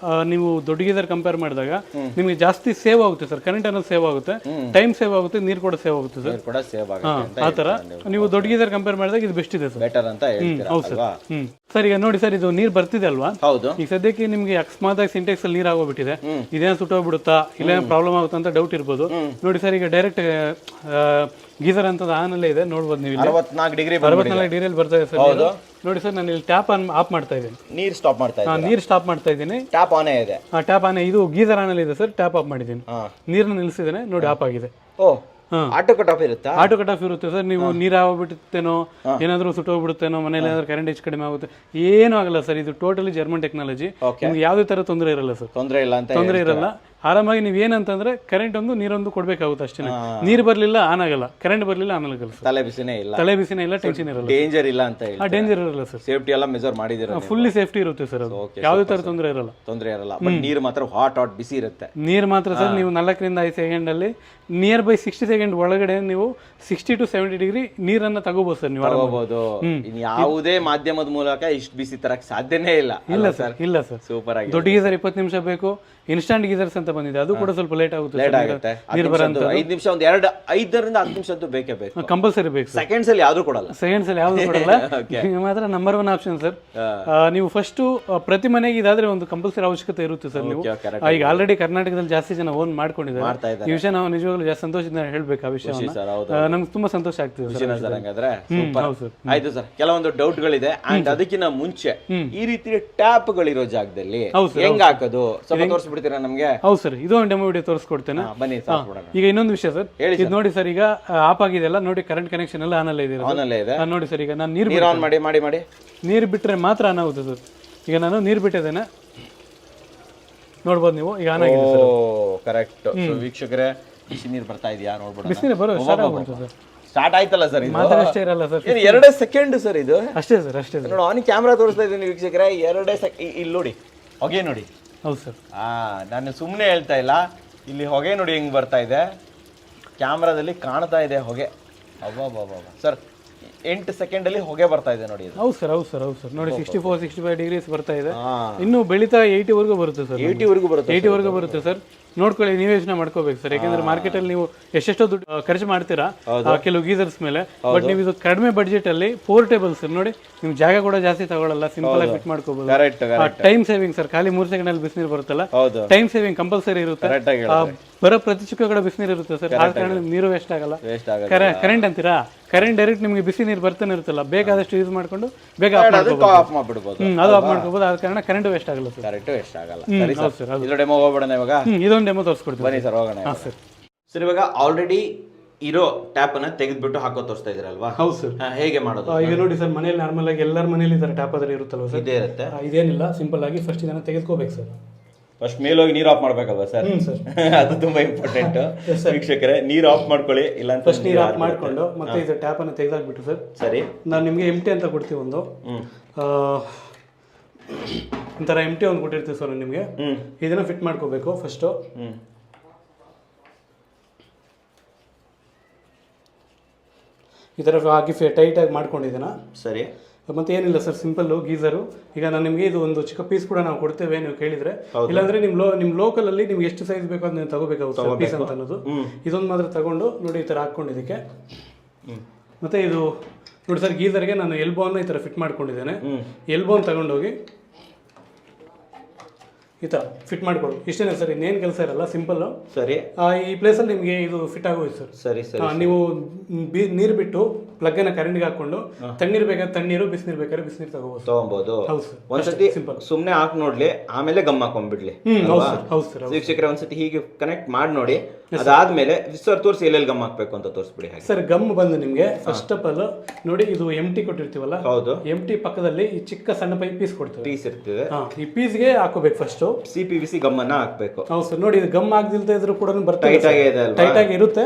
ನೀವು ದೊಡ್ಡ ಗೀಸರ್ ಕಂಪೇರ್ ಮಾಡಿದಾಗ ನಿಮಗೆ ಜಾಸ್ತಿ ಸೇವ್ ಆಗುತ್ತೆ ಸರ್. ಕರೆಂಟ್ ಅನ್ನೋದು ಸೇವ್ ಆಗುತ್ತೆ, ಟೈಮ್ ಸೇವ್ ಆಗುತ್ತೆ, ನೀರು ಕೂಡ ಸೇವ್ ಆಗುತ್ತೆ ಸರ್.
ಕೂಡ ಸೇವ್ ಆಗುತ್ತೆ
ಆ ತರ ನೀವು ದೊಡ್ಡ ಗೀಸರ್ ಕಂಪೇರ್ ಮಾಡಿದಾಗ ಇದು ಬೆಸ್ಟ್ ಇದೆ ಸರ್.
ಬೆಟರ್ ಅಂತ ಹೇಳ್ತೀರಾ ಅಲ್ವಾ?
ಸರ್ ಈಗ ನೋಡಿ ಸರ್, ಇದು ನೀರು ಬರ್ತಿದೆ ಅಲ್ವಾ?
ಹೌದು.
ಈಗ ಸದ್ಯಕ್ಕೆ ನಿಮ್ಗೆ ಅಕಸ್ಮಾತ್ ಆಗಿ ಸಿಂಟೆಕ್ಸ್ ಅಲ್ಲಿ ನೀರು ಆಗೋಗ್ಬಿಟ್ಟಿದೆ, ಇದೇನು ಸುಟ್ಟೋಗ್ಬಿಡುತ್ತಾ ಇಲ್ಲ ಪ್ರಾಬ್ಲಮ್ ಆಗುತ್ತಾ ಅಂತ ಡೌಟ್ ಇರ್ಬೋದು. ನೋಡಿ ಸರ್, ಈಗ ಡೈರೆಕ್ಟ್ ಗೀಸರ್ ಅಂತ ಆನಲ್ಲೇ ಇದೆ, ನೋಡ್ಬೋದು ನೀವು.
64 ಡಿಗ್ರಿ
64 ಡಿಗ್ರಿಯಲ್ಲಿ ಬರ್ತಾ ಇದೆ ಸರ್. ನೋಡಿ ಸರ್, ನಾನು ಇಲ್ಲಿ ಟ್ಯಾಪ್ ಆಫ್ ಮಾಡ್ತಾ ಇದ್ದೀನಿ.
ನೀರು ಸ್ಟಾಪ್ ಮಾಡ್ತಾ ಇದ್ದೀನಿ.
ನೀರು ಸ್ಟಾಪ್ ಮಾಡ್ತಾ ಇದ್ದೀನಿ.
ಟ್ಯಾಪ್ ಆನ್ ಇದೆ.
Tap on. ಇದು ಗೀಸರ್ ಆನಲ್ಲಿ ಇದೆ ಸರ್. ಟ್ಯಾಪ್ ಆಫ್ ಮಾಡಿದ್ದೀನಿ, ನೀರನ್ನ ನಿಲ್ಲಿಸಿದ್ದೇನೆ. ನೋಡಿ ಆಫ್ ಆಗಿದೆ.
ಓ, ಆಟೋ ಕಟ್ ಆಫ್ ಇರುತ್ತಾ?
ಆಟೋ ಕಟ್ ಆಫ್ ಇರುತ್ತೆ ಸರ್. ನೀವು ನೀರು ಆಗ್ಬಿಡುತ್ತೇನೋ, ಏನಾದರೂ ಸುಟ್ಟೋಗ್ಬಿಡುತ್ತೇನೋ, ಮನೇಲಿ ಏನಾದ್ರು ಕರೆಂಟ್ ಹೆಚ್ಚು ಕಡಿಮೆ ಆಗುತ್ತೆ, ಏನೂ ಆಗಲ್ಲ ಸರ್. ಇದು ಟೋಟಲಿ ಜರ್ಮನ್ ಟೆಕ್ನಾಲಜಿ. ನಿಮ್ಗೆ ಯಾವುದೇ ತರ ತೊಂದರೆ ಇರಲ್ಲ ಸರ್. ತೊಂದರೆ ಇರಲ್ಲ. ಆರಾಮಾಗಿ ನೀವು ಏನಂತಂದ್ರೆ ಕರೆಂಟ್ ಒಂದು ನೀರೊಂದು ಕೊಡ್ಬೇಕಾಗುತ್ತೆ ಅಷ್ಟೇ. ನೀರು ಬರ್ಲಿಲ್ಲ ಆನ್ ಆಗಲ್ಲ, ಕರೆಂಟ್ ಬರ್ಲಿಲ್ಲ ಆನ್ ಆಗಲ್ಲ ಸರ್. ತಲೆ ಬಿಸಿನೇ ಇಲ್ಲ, ಟೆನ್ಷನ್ ಇರಲ್ಲ, ಡೇಂಜರ್ ಇಲ್ಲ ಅಂತ ಹೇಳಿ. ಡೇಂಜರ್ ಇರಲ್ಲ ಸರ್. ಸೇಫ್ಟಿ ಎಲ್ಲ ಮೆಜರ್ ಮಾಡಿದಿರ, ಫುಲ್ಲಿ ಸೇಫ್ಟಿ ಇರುತ್ತೆ ಸರ್. ಅದು ಯಾವುದೇ ತರ ತೊಂದರೆ ಇರಲ್ಲ.
ಬಟ್ ನೀರು ಮಾತ್ರ ಹಾಟ್ ಬಿಸಿ ಇರುತ್ತೆ.
ನೀರು ಮಾತ್ರ ಸರ್, ನೀವು 4 ರಿಂದ 5 ಸೆಕೆಂಡ್ ಅಲ್ಲಿ ನಿಯರ್ ಬೈ 60 ಸೆಕೆಂಡ್ ಒಳಗಡೆ ನೀವು 60 to 70 ಡಿಗ್ರಿ ನೀರನ್ನ ತಗೋಬಹುದು ಸರ್. ನೀವು
ತಗೋಬಹುದು. ಯಾವುದೇ ಮಾಧ್ಯಮದ ಮೂಲಕ ಇಷ್ಟು ಬಿಸಿ ತರಕ್ ಸಾಧ್ಯನೇ ಇಲ್ಲ.
ಇಲ್ಲ ಸರ್. ಸೂಪರ್ ಆಗಿ. ದೊಡ್ಡ ಗೀಸರ್ 20 ನಿಮಿಷ ಬೇಕು. ಇನ್ಸ್ಟಂಟ್ ಗೀಸರ್ಸ್ ಅಂತ ಬಂದಿದೆ, ಅದು ಕೂಡ ಸ್ವಲ್ಪ ಲೇಟ್ ಆಗುತ್ತೆ.
5 ನಿಮಿಷ, 5 ರಿಂದ 10 ನಿಮಿಷ ಅಂತೂ ಬೇಕೇ ಬೇಕು,
ಕಂಪಲ್ಸರಿ ಬೇಕು.
ಸೆಕೆಂಡ್ಸ್ ಅಲ್ಲಿ ಯಾವ್ದು ಕೊಡಲ್ಲ.
ಮಾತ್ರ ನಂಬರ್ 1 ಆಪ್ಷನ್ ಸರ್. ನೀವು ಫಸ್ಟ್ ಪ್ರತಿ ಮನೆಗೆ ಇದಾದ್ರೆ ಒಂದು ಕಂಪಲ್ಸರಿ ಅವಶ್ಯಕತೆ ಇರುತ್ತೆ ಸರ್. ನೀವು ಈಗ ಆಲ್ರೆಡಿ ಕರ್ನಾಟಕದಲ್ಲಿ ಜಾಸ್ತಿ ಜನ ಓನ್ ಮಾಡ್ಕೊಂಡಿದ್ದಾರೆ. ಈ ವಿಷಯ ನಾವು ನಿಜವಾಗ್ಲೂ ಜಾಸ್ತಿ ಸಂತೋಷದಿಂದ ಹೇಳ್ಬೇಕು. ಆ ವಿಷಯ ನಮ್ಗೆ ತುಂಬಾ ಸಂತೋಷ ಆಗ್ತಿದೆ ಸರ್.
ಆಯ್ತು ಸರ್, ಕೆಲವೊಂದು ಡೌಟ್ ಗಳಿದೆ. ಅಂಡ್ ಅದಕ್ಕಿಂತ ಮುಂಚೆ ಈ ರೀತಿ ಟ್ಯಾಪ್ ಗಳಿರೋ ಜಾಗದಲ್ಲಿ ಹೆಂಗ್ ಹಾಕೋದು ಸ್ವಲ್ಪ ತೋರಿಸ್ಬಿಡ್ತೀರಾ ನಮ್ಗೆ?
ಹೌದು ಸರ್, ಇದು ಒಂದು ಡೆಮೋ ವಿಡಿಯೋ ತೋರಿಸ್ಕೊಡ್ತೇನೆ.
ಬನ್ನಿ.
ಈಗ ಇನ್ನೊಂದು ವಿಷಯ ಸರ್, ಇದು ನೋಡಿ ಸರ್, ಈಗ ಆಫ್ ಆಗಿದೆ ಅಲ್ಲ, ನೋಡಿ ಕರೆಂಟ್ ಕನೆಕ್ಷನ್ ಎಲ್ಲ ಆನ್ ಅಲ್ಲೇ ಇದೆ. ನೋಡಿ ಸರ್, ಈಗ ನಾನು ನೀರು
ಆನ್ ಮಾಡಿ
ನೀರು ಬಿಟ್ರೆ ಮಾತ್ರ ಆನ್ ಆಗುತ್ತೆ ಸರ್. ಈಗ ನಾನು ನೀರು ಬಿಟ್ಟಿದ್ದೇನೆ, ನೋಡ್ಬೋದು ನೀವು. ಈಗ ಆನ್ ಆಗಿದೆ ಸರ್.
ಕರೆಕ್ಟ್. ವೀಕ್ಷಕರೇ, ಬಿಸಿ ನೀರು ಬರ್ತಾ ಇದೆಯಾ ನೋಡ್ಬೋದು.
ಬಿಸಿ ಬರೋ
ಸ್ಟಾರ್ಟ್ ಆಯ್ತಲ್ಲ ಸರ್. ಇದು
ಅಷ್ಟೇ ಇರಲ್ಲ ಸರ್,
2 ಸೆಕೆಂಡ್ ಸರ್. ಇದು
ಅಷ್ಟೇ ಸರ್.
ನೋಡಿ, ಆನ್ ಕ್ಯಾಮ್ರಾ ತೋರಿಸ್ತಾ ಇದ್ದೀನಿ ವೀಕ್ಷಕರೇ. 2 ಸೆಕೆಂಡ್. ಇಲ್ಲಿ ನೋಡಿ ಹೊಗೆ ನೋಡಿ.
ಹೌದು ಸರ್.
ನಾನು ಸುಮ್ಮನೆ ಹೇಳ್ತಾ ಇಲ್ಲ, ಇಲ್ಲಿ ಹೊಗೆ ನೋಡಿ ಹೆಂಗ್ ಬರ್ತಾ ಇದೆ. ಕ್ಯಾಮ್ರಾದಲ್ಲಿ ಕಾಣ್ತಾ ಇದೆ ಹೊಗೆ. ಸರ್ 8 ಸೆಕೆಂಡ್ ಅಲ್ಲಿ ಹೊಗೆ ಬರ್ತಾ ಇದೆ ನೋಡಿ.
ಹೌದು ಸರ್. ನೋಡಿ 64-65 ಡಿಗ್ರೀಸ್ ಬರ್ತಾ ಇದೆ. ಇನ್ನು ಬೆಳೀತಾ 80 ವರೆಗೂ ಬರುತ್ತೆ ಸರ್. 80 ವರೆಗೂ ಬರುತ್ತೆ ಸರ್. ನೋಡ್ಕೊಳ್ಳಿ, ನೀವು ಯೋಚನೆ ಮಾಡ್ಕೋಬೇಕು ಸರ್. ಯಾಕಂದ್ರೆ ಮಾರ್ಕೆಟ್ ಅಲ್ಲಿ ನೀವು ಎಷ್ಟೆಷ್ಟೋ ದುಡ್ಡು ಖರ್ಚು ಮಾಡ್ತೀರಾ ಕೆಲವು ಗೀಸರ್ಸ್ ಮೇಲೆ. ಬಟ್ ನೀವು ಇದು ಕಡಿಮೆ ಬಡ್ಜೆಟ್ ಅಲ್ಲಿ ಪೋರ್ಟೇಬಲ್ ಸರ್. ನೋಡಿ, ನಿಮ್ಗೆ ಜಾಗ ಕೂಡ ಜಾಸ್ತಿ ತಗೊಳ್ಳಲ್ಲ, ಸಿಂಪಲ್ ಆಗಿ ಫಿಟ್ ಮಾಡ್ಕೋಬಹುದು. Time saving sir. ಖಾಲಿ 3 ಸೆಕೆಂಡ್ ಅಲ್ಲಿ ಬಿಸಿನೀರು ಬರುತ್ತಲ್ಲ, ಟೈಮ್ ಸೇವಿಂಗ್ ಕಂಪಲ್ಸರಿ ಇರುತ್ತೆ. ಬರೋ ಪ್ರತಿ ಚುಕ್ಕ ಕೂಡ ಬಿಸಿನೀರು ಇರುತ್ತೆ ಸರ್. ಆದ ಕಾರಣ ನೀರು ವೇಸ್ಟ್ ಆಗಲ್ಲ. ಕರೆಂಟ್ ಅಂತೀರಾ, ಕರೆಂಟ್ ಡೈರೆಕ್ಟ್ ನಿಮಗೆ ಬಿಸಿ ನೀರು ಬರ್ತಾನೆ ಇರುತ್ತಲ್ಲ, ಬೇಕಾದಷ್ಟು ಯೂಸ್ ಮಾಡ್ಕೊಂಡು ಬೇಗ ಆಫ್ ಮಾಡ್ಕೋಬಹುದು. ಅದು ಆಫ್ ಮಾಡ್ಕೋಬಹುದು. ಆದ ಕಾರಣ ಕರೆಂಟ್ ವೇಸ್ಟ್ ಆಗಲ್ಲ ಸರ್. ಇದೊಂದು ಡೆಮೋ ತೋರಿಸ್ಕೊಡ್ತೀವಿ.
ಬನ್ನಿ ಸರ್, ಹೋಗೋಣ. ಸರ್, ಇವಾಗ ಆಲ್ರೆಡಿ ಇರೋ ಟ್ಯಾಪ್ ಅನ್ನ ತೆಗೆದ್ಬಿಟ್ಟು ಹಾಕೋ ತೋರಿಸ್ತಾ ಇದೀರಲ್ವಾ?
ಹೌದು ಸರ್.
ಹೇಗೆ ಮಾಡೋದು?
ಈಗ ನೋಡಿ ಸರ್, ಮನೇಲಿ ನಾರ್ಮಲ್ ಆಗಿ ಎಲ್ಲರ ಮನೇಲಿ ಈ ತರ ಟ್ಯಾಪ್ ಆದ್ರೆ ಇರುತ್ತಲ್ವ ಸರ್?
ಇದೇ ಇರುತ್ತೆ.
ಇದೇನಿಲ್ಲ, ಸಿಂಪಲ್ ಆಗಿ ಫಸ್ಟ್ ಇದನ್ನ ತೆಗೆದುಕೋಬೇಕು ಸರ್.
ಫಸ್ಟ್ ಮೇಲೋಗಿ ನೀರು ಆಫ್ ಮಾಡ್ಬೇಕಲ್ವಾ ಸರ್? ಅದು ತುಂಬಾ ಇಂಪಾರ್ಟೆಂಟ್. ವೀಕ್ಷಕರೇ, ನೀರು ಆಫ್ ಮಾಡ್ಕೊಳ್ಳಿ. ಇಲ್ಲ ಅಂತ
ಫಸ್ಟ್ ನೀರು ಆಫ್ ಮಾಡ್ಕೊಂಡು ಮತ್ತೆ ಇದು ಟ್ಯಾಪ್ ಅನ್ನು ತೆಗೆದಾಕ್ಬಿಟ್ಟು ಸರ್.
ಸರಿ,
ನಾನು ನಿಮ್ಗೆ ಎಂಟಿ ಅಂತ ಕೊಡ್ತೀವಿ. ಒಂದು ಒಂಥರ ಎಂಟಿ ಒಂದು ಕೊಟ್ಟಿರ್ತೀವಿ ಸರ್ ನಿಮ್ಗೆ. ಇದನ್ನ ಫಿಟ್ ಮಾಡ್ಕೋಬೇಕು ಫಸ್ಟ್. ಈ ತರ ಹಾಕಿ ಟೈಟ್ ಆಗಿ ಮಾಡ್ಕೊಂಡಿದ್ದೀನ.
ಸರಿ.
ಮತ್ತೆ ಏನಿಲ್ಲ ಸರ್, ಸಿಂಪಲ್ ಗೀಸರು. ಈಗ ನಾನು ನಿಮಗೆ ಇದು ಒಂದು ಚಿಕ್ಕ ಪೀಸ್ ಕೂಡ ನಾವು ಕೊಡ್ತೇವೆ, ನೀವು ಕೇಳಿದ್ರೆ. ಇಲ್ಲಾಂದ್ರೆ ನಿಮ್ ಲೋಕಲ್ ಅಲ್ಲಿ ನಿಮ್ಗೆ ಎಷ್ಟು ಸೈಜ್ ಬೇಕೋ ಅದನ್ನ ತಗೋಬೇಕಾಗುತ್ತೆ ಪೀಸ್ ಅಂತ ಅನ್ನೋದು. ಇದೊಂದು ಮಾತ್ರ ತಗೊಂಡು ನೋಡಿ ಈ ತರ ಹಾಕೊಂಡಿದ್ದಕ್ಕೆ. ಮತ್ತೆ ಇದು ನೋಡಿ ಸರ್, ಗೀಸರ್ಗೆ ನಾನು ಎಲ್ಬೋನ ಈ ತರ ಫಿಟ್ ಮಾಡ್ಕೊಂಡಿದ್ದೇನೆ. ಎಲ್ಬೋನ್ ತಗೊಂಡೋಗಿ ಈ ತರ ಫಿಟ್ ಮಾಡ್ಕೊಳ್ಳಿ. ಇಷ್ಟೇನೆ ಸರ್, ಇನ್ನೇನು ಕೆಲಸ ಇರಲ್ಲ, ಸಿಂಪಲ್. ಸರಿ. ಈ ಪ್ಲೇಸ್ ಅಲ್ಲಿ ನಿಮಗೆ ಇದು ಫಿಟ್ ಆಗೋಯ್ತು ಸರ್.
ಸರಿ.
ನೀವು ನೀರು ಬಿಟ್ಟು ಪ್ಲಗ್ ಅನ್ನ ಕರೆಂಟ್ಗೆ ಹಾಕೊಂಡು ತಣ್ಣೀರು ಬೇಕಾದ್ರೆ ತಣ್ಣೀರು, ಬಿಸಿನೀರು ಬೇಕಾದ್ರೆ ಬಿಸಿನೀರು
ತಗೋಬಹುದು. ಒಂದ್ಸತಿ ಸುಮ್ನೆ ಹಾಕಿ ನೋಡ್ಲಿ, ಆಮೇಲೆ ಗಮ್ ಹಾಕೊಂಡ್ಬಿಡ್ಲಿ.
ಹೌದು ಸರ್.
ವೀಕ್ಷಕರೇ, ಒಂದ್ಸತಿ ಹೀಗೆ ಕನೆಕ್ಟ್ ಮಾಡಿ ನೋಡಿ. ಅದಾದ್ಮೇಲೆ ಸರ್ ತೋರಿಸಿ ಎಲ್ಲೆಲ್ಲಿ ಗಮ್ ಹಾಕ್ಬೇಕು ಅಂತ ತೋರಿಸ್ಬಿಡಿ.
ಸರ್, ಗಮ್ ಬಂದು ನಿಮ್ಗೆ ಫಸ್ಟ್ ಆಫ್ ಆಲ್ ನೋಡಿ, ಇದು ಎಂಟಿ ಕೊಟ್ಟಿರ್ತೀವಲ್ಲ.
ಹೌದು.
ಎಂಟಿ ಪಕ್ಕದಲ್ಲಿ ಈ ಚಿಕ್ಕ ಸಣ್ಣ ಪೀಸ್ ಕೊಡ್ತೀವಿ.
ಪೀಸ್ ಇರ್ತದೆ.
ಈ ಪೀಸ್ಗೆ ಹಾಕೋಬೇಕು ಫಸ್ಟ್.
CPVC ಗಮ್ ಅನ್ನ ಹಾಕ್ಬೇಕು.
ಹೌದು ಸರ್. ನೋಡಿ, ಇದು ಗಮ್ ಆಗದಿಲ್ತಾ ಇದ್ರು ಕೂಡ ಟೈಟ್ ಆಗಿ ಇರುತ್ತೆ.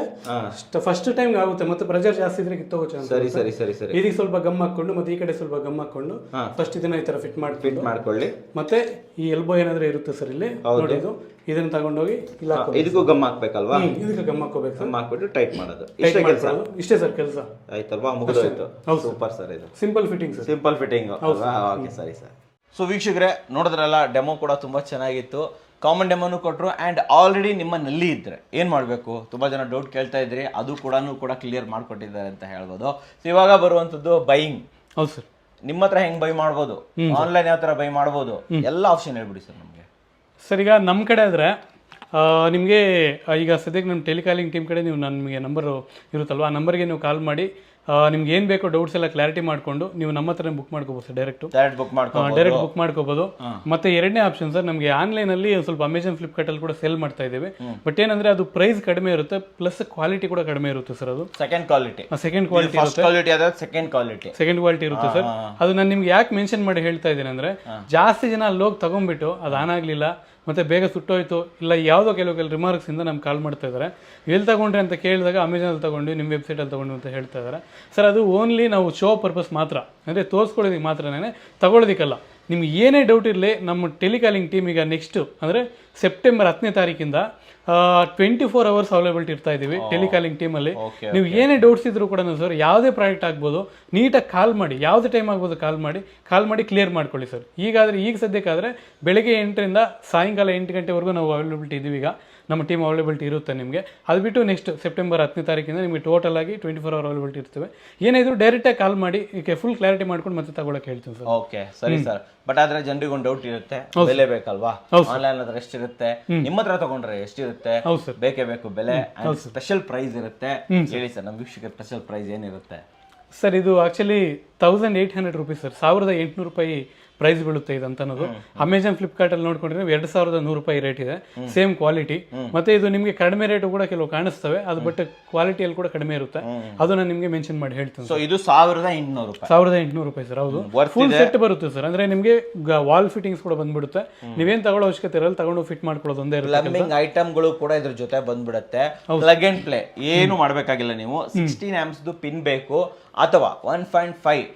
ಫಸ್ಟ್ ಟೈಮ್ ಆಗುತ್ತೆ, ಮತ್ತೆ ಪ್ರೆಷರ್ ಜಾಸ್ತಿ ಇದ್ರೆ ಕಿತ್ತೋಗೋ ಚಾನ್ಸ್.
ಸರಿ.
ಇದಕ್ಕೆ ಸ್ವಲ್ಪ ಗಮ್ ಹಾಕೊಂಡು ಮತ್ತೆ ಈ ಕಡೆ ಸ್ವಲ್ಪ ಗಮ್ ಹಾಕೊಂಡು ಫಸ್ಟ್ ಇದನ್ನ ಈ ತರ ಫಿಟ್
ಮಾಡ್ಕೊಳ್ಳಿ.
ಮತ್ತೆ ಈ ಎಲ್ಬೋ ಏನಾದ್ರೆ ಇರುತ್ತೆ ಸರ್ ಇಲ್ಲಿ ನೋಡಿ, ಇದನ್ನ ತಗೊಂಡೋಗಿ ಇಲ್ಲ
ಇದಕ್ಕೂ ಗಮ್ ಹಾಕ್ಬೇಕಲ್ವಾ? ಅಲ್ವಾ?
ಇದಕ್ಕೆ ಗಮ್ ಹಾಕೋಬೇಕು ಸರ್.
ಹಾಕ್ಬಿಟ್ಟು ಟೈಟ್ ಮಾಡೋದು,
Tight
ಇಷ್ಟೇ ಕೆಲಸ
ಮಾಡ್ಕೊಳ್ಳೋದು. ಇಷ್ಟೇ ಸರ್ ಕೆಲಸ.
ಆಯ್ತಲ್ವಾ? ಮುಗಿದೋಯ್ತು. ಸೂಪರ್ ಸರ್, ಇದು
simple fitting sir.
Simple fitting ಅಲ್ವಾ? ಓಕೆ, ಸರಿ ಸರ್. ಸೊ ವೀಕ್ಷಕರೇ ನೋಡಿದ್ರಲ್ಲ, ಡೆಮೋ ಕೂಡ ತುಂಬಾ ಚೆನ್ನಾಗಿತ್ತು. ಕಾಮನ್ ಡೆಮೋನು ಕೊಟ್ಟರು. ಆ್ಯಂಡ್ ಆಲ್ರೆಡಿ ನಿಮ್ಮ ನಲ್ಲಿ ಇದ್ದರೆ ಏನು ಮಾಡಬೇಕು, ತುಂಬ ಜನ ಡೌಟ್ ಕೇಳ್ತಾ ಇದ್ರಿ, ಅದು ಕೂಡ ಕ್ಲಿಯರ್ ಮಾಡಿಕೊಟ್ಟಿದ್ದಾರೆ ಅಂತ ಹೇಳ್ಬೋದು. ಸೊ ಇವಾಗ ಬರುವಂಥದ್ದು ಬೈಯಿಂಗ್.
ಹೌದು ಸರ್.
ನಿಮ್ಮ ಹತ್ರ ಹೆಂಗೆ ಬೈ ಮಾಡ್ಬೋದು, ಆನ್ಲೈನ್ ಯಾವ ಥರ ಬೈ ಮಾಡ್ಬೋದು, ಎಲ್ಲ ಆಪ್ಷನ್ ಹೇಳ್ಬಿಡಿ ಸರ್ ನಮಗೆ.
ಸರ್ ಈಗ ನಮ್ಮ ಕಡೆ ಆದರೆ ನಿಮಗೆ ಈಗ ಸದ್ಯಕ್ಕೆ ನಮ್ಮ ಟೆಲಿಕಾಲಿಂಗ್ ಟೀಮ್ ಕಡೆ ನೀವು ನಮಗೆ ನಂಬರು ಇರುತ್ತಲ್ವ, ಆ ನಂಬರ್ಗೆ ನೀವು ಕಾಲ್ ಮಾಡಿ ನಿಮ್ಗೆ ಏನು ಬೇಕೋ ಡೌಟ್ಸ್ ಎಲ್ಲ ಕ್ಲಾರಿಟಿ ಮಾಡಿಕೊಂಡು ನೀವು ನಮ್ಮ ಹತ್ರ ಬುಕ್ ಮಾಡ್ಕೋಬೋದು ಸರ್. ಡೈರೆಕ್ಟ್ ಬುಕ್ ಮಾಡ್ಕೋಬೋದು. ಮತ್ತೆ ಎರಡನೇ ಆಪ್ಷನ್ ಸರ್, ನಮಗೆ ಆನ್ಲೈನಲ್ಲಿ ಸ್ವಲ್ಪ ಅಮೆಜಾನ್ ಫ್ಲಿಪ್ಕಾರ್ಟಲ್ಲಿ ಕೂಡ ಸೇಲ್ ಮಾಡ್ತಾ ಇದ್ದೀವಿ. ಬಟ್ ಏನಂದ್ರೆ ಅದು ಪ್ರೈಸ್ ಕಡಿಮೆ ಇರುತ್ತೆ, ಪ್ಲಸ್ ಕ್ವಾಲಿಟಿ ಕೂಡ ಕಡಿಮೆ ಇರುತ್ತೆ ಸರ್. ಅದು ಸೆಕೆಂಡ್ ಕ್ವಾಲಿಟಿ ಇರುತ್ತೆ ಸರ್. ಅದು ನಾನು ನಿಮ್ಗೆ ಯಾಕೆ ಮೆನ್ಷನ್ ಮಾಡಿ ಹೇಳ್ತಾ ಇದ್ದೀನಿ ಅಂದ್ರೆ, ಜಾಸ್ತಿ ಜನ ಅಲ್ಲಿ ಹೋಗಿ ತಗೊಂಡ್ಬಿಟ್ಟು ಅದು ಆನ್ ಆಗಲಿಲ್ಲ, ಮತ್ತೆ ಬೇಗ ಸುಟ್ಟೋಯ್ತು, ಇಲ್ಲ ಯಾವುದೋ ಕೆಲವು ರಿಮಾರ್ಕ್ಸ್ ಇಂದ ನಮ್ಗೆ ಕಾಲ್ ಮಾಡ್ತಾ ಇದ್ದಾರೆ. ಎಲ್ಲಿ ತಗೊಂಡ್ರಿ ಅಂತ ಕೇಳಿದಾಗ ಅಮೆಜಾನಲ್ಲಿ ತಗೊಂಡು, ನಿಮ್ಮ ವೆಬ್ಸೈಟಲ್ಲಿ ತಗೊಂಡು ಅಂತ ಹೇಳ್ತಾ ಇದ್ದಾರೆ ಸರ್. ಅದು ಓನ್ಲಿ ನಾವು ಶೋ ಪರ್ಪಸ್ ಮಾತ್ರ, ಅಂದರೆ ತೋರಿಸ್ಕೊಳ್ಳೋದಕ್ಕೆ ಮಾತ್ರನೇ, ತಗೊಳ್ಳೋದಕ್ಕಲ್ಲ. ನಿಮ್ಗೆ ಏನೇ ಡೌಟ್ ಇರಲಿ, ನಮ್ಮ ಟೆಲಿಕಾಲಿಂಗ್ ಟೀಮ್ ಈಗ ನೆಕ್ಸ್ಟ್ ಅಂದರೆ ಸೆಪ್ಟೆಂಬರ್ 10ನೇ ತಾರೀಕಿಂದ 24 hours ಅವೈಲೇಬಿಲಿಟಿ ಇರ್ತಾ ಇದ್ದೀವಿ ಟೆಲಿಕಾಲಿಂಗ್ ಟೀಮಲ್ಲಿ. ನೀವು ಏನೇ ಡೌಟ್ಸ್ ಇದ್ರೂ ಕೂಡ ಸರ್, ಯಾವುದೇ ಪ್ರಾಡಕ್ಟ್ ಆಗ್ಬೋದು, ನೀಟಾಗಿ ಕಾಲ್ ಮಾಡಿ, ಯಾವುದೇ ಟೈಮ್ ಆಗ್ಬೋದು ಕಾಲ್ ಮಾಡಿ ಕ್ಲಿಯರ್ ಮಾಡ್ಕೊಳ್ಳಿ ಸರ್. ಈಗ ಸದ್ಯಕ್ಕಾದರೆ ಬೆಳಗ್ಗೆ 8ರಿಂದ ಸಾಯಂಕಾಲ 8 ಗಂಟೆವರೆಗೂ ನಾವು ಅವೈಲೇಬಿಲಿಟಿ ಇದ್ದೀವಿ. ಈಗ ನಮ್ಮ ಟೀಮ್ ಅವೈಲೇಬಿಲಿಟಿ ಇರುತ್ತೆ ನಿಮಗೆ. ಅದು ಬಿಟ್ಟು ನೆಕ್ಸ್ಟ್ ಸೆಪ್ಟೆಂಬರ್ 10ನೇ ತಾರೀಕಿಂದ ನಿಮಗೆ ಟೋಟಲ್ ಆಗಿ 24 hour ಅವೈಲೇಬಿಲಿಟಿ ಇರ್ತವೆ. ಏನಾದರೂ ಡೈರೆಕ್ಟಾಗಿ ಕಾಲ್ ಮಾಡಿ ಈಗ ಫುಲ್ ಕ್ಲಾರಿಟಿ ಮಾಡ್ಕೊಂಡು ಮತ್ತೆ ತಗೊಳಕ್ಕೆ ಹೇಳ್ತೀನಿ ಸರ್.
ಓಕೆ, ಸರಿ ಸರ್. ಬಟ್ ಆದ್ರೆ ಜನರಿಗೆ ಒಂದು ಡೌಟ್ ಇರುತ್ತೆ, ಬೆಲೆ ಬೇಕಲ್ವಾ? ಆನ್ಲೈನ್ ಹತ್ರ ಎಷ್ಟಿರುತ್ತೆ, ನಿಮ್ಮ ಹತ್ರ ತಗೊಂಡ್ರೆ ಎಷ್ಟಿರುತ್ತೆ? ಬೇಕೇ ಬೇಕು ಬೆಲೆ, ಸ್ಪೆಷಲ್ ಪ್ರೈಸ್ ಇರುತ್ತೆ. ಹೇಳಿ ಸರ್, ನಮ್ಮ ವೀಕ್ಷಕರ ಸ್ಪೆಷಲ್ ಪ್ರೈಸ್ ಏನಿರುತ್ತೆ
ಸರ್? ಇದು ಆಕ್ಚುಲಿ 1800 rupees ಸರ್, 1800 ರೂಪಾಯಿ ಪ್ರೈಸ್ ಬೀಳುತ್ತೆ ಇದಂತ ಅನ್ನೋದು. ಅಮೆಜಾನ್ ಫ್ಲಿಪ್ಕಾರ್ಟ್ ಅಲ್ಲಿ ನೋಡ್ಕೊಂಡ್ರೆ 2100 ರೂಪಾಯಿ ರೇಟ್ ಇದೆ, ಸೇಮ್ ಕ್ವಾಲಿಟಿ. ಮತ್ತೆ ಇದು ನಿಮಗೆ ಕಡಿಮೆ ರೇಟ್ ಕೂಡ ಕೆಲವು ಕಾಣಿಸ್ತವೆ, ಅದು ಬಟ್ ಕ್ವಾಲಿಟಿಯಲ್ಲಿ ಕೂಡ ಕಡಿಮೆ ಇರುತ್ತೆ. ಅದು ನಾನು ನಿಮಗೆ ಮೆನ್ಷನ್ ಮಾಡಿ ಹೇಳ್ತೀನಿ.
ಸೊ ಇದು 1800 ರೂಪಾಯಿ ಸರ್. ಹೌದು,
ಫುಲ್ ಸೆಟ್ ಬರುತ್ತೆ ಸರ್. ಅಂದ್ರೆ ನಿಮಗೆ ವಾಲ್ ಫಿಟ್ಟಿಂಗ್ಸ್ ಕೂಡ ಬಂದ್ಬಿಡುತ್ತೆ. ನೀವೇನ್ ತಗೊಳ್ಳೋ ಅವಶ್ಯಕತೆ ಇರಲ್ಲ, ತಗೊಂಡು ಫಿಟ್ ಮಾಡ್ಕೊಳ್ಳೋದು ಒಂದೇ ಇರುತ್ತೆ.
ಪ್ಲಂಬಿಂಗ್ ಐಟಮ್ಗಳು ಕೂಡ ಇದ್ರ ಜೊತೆ ಬಂದ್ಬಿಡುತ್ತೆ. ಪ್ಲಗ್ ಅಂಡ್ ಪ್ಲೇ ಏನು ಮಾಡ್ಬೇಕಾಗಿಲ್ಲ ನೀವು. 16 amps ಪಿನ್ ಬೇಕು, ಅಥವಾ 1.5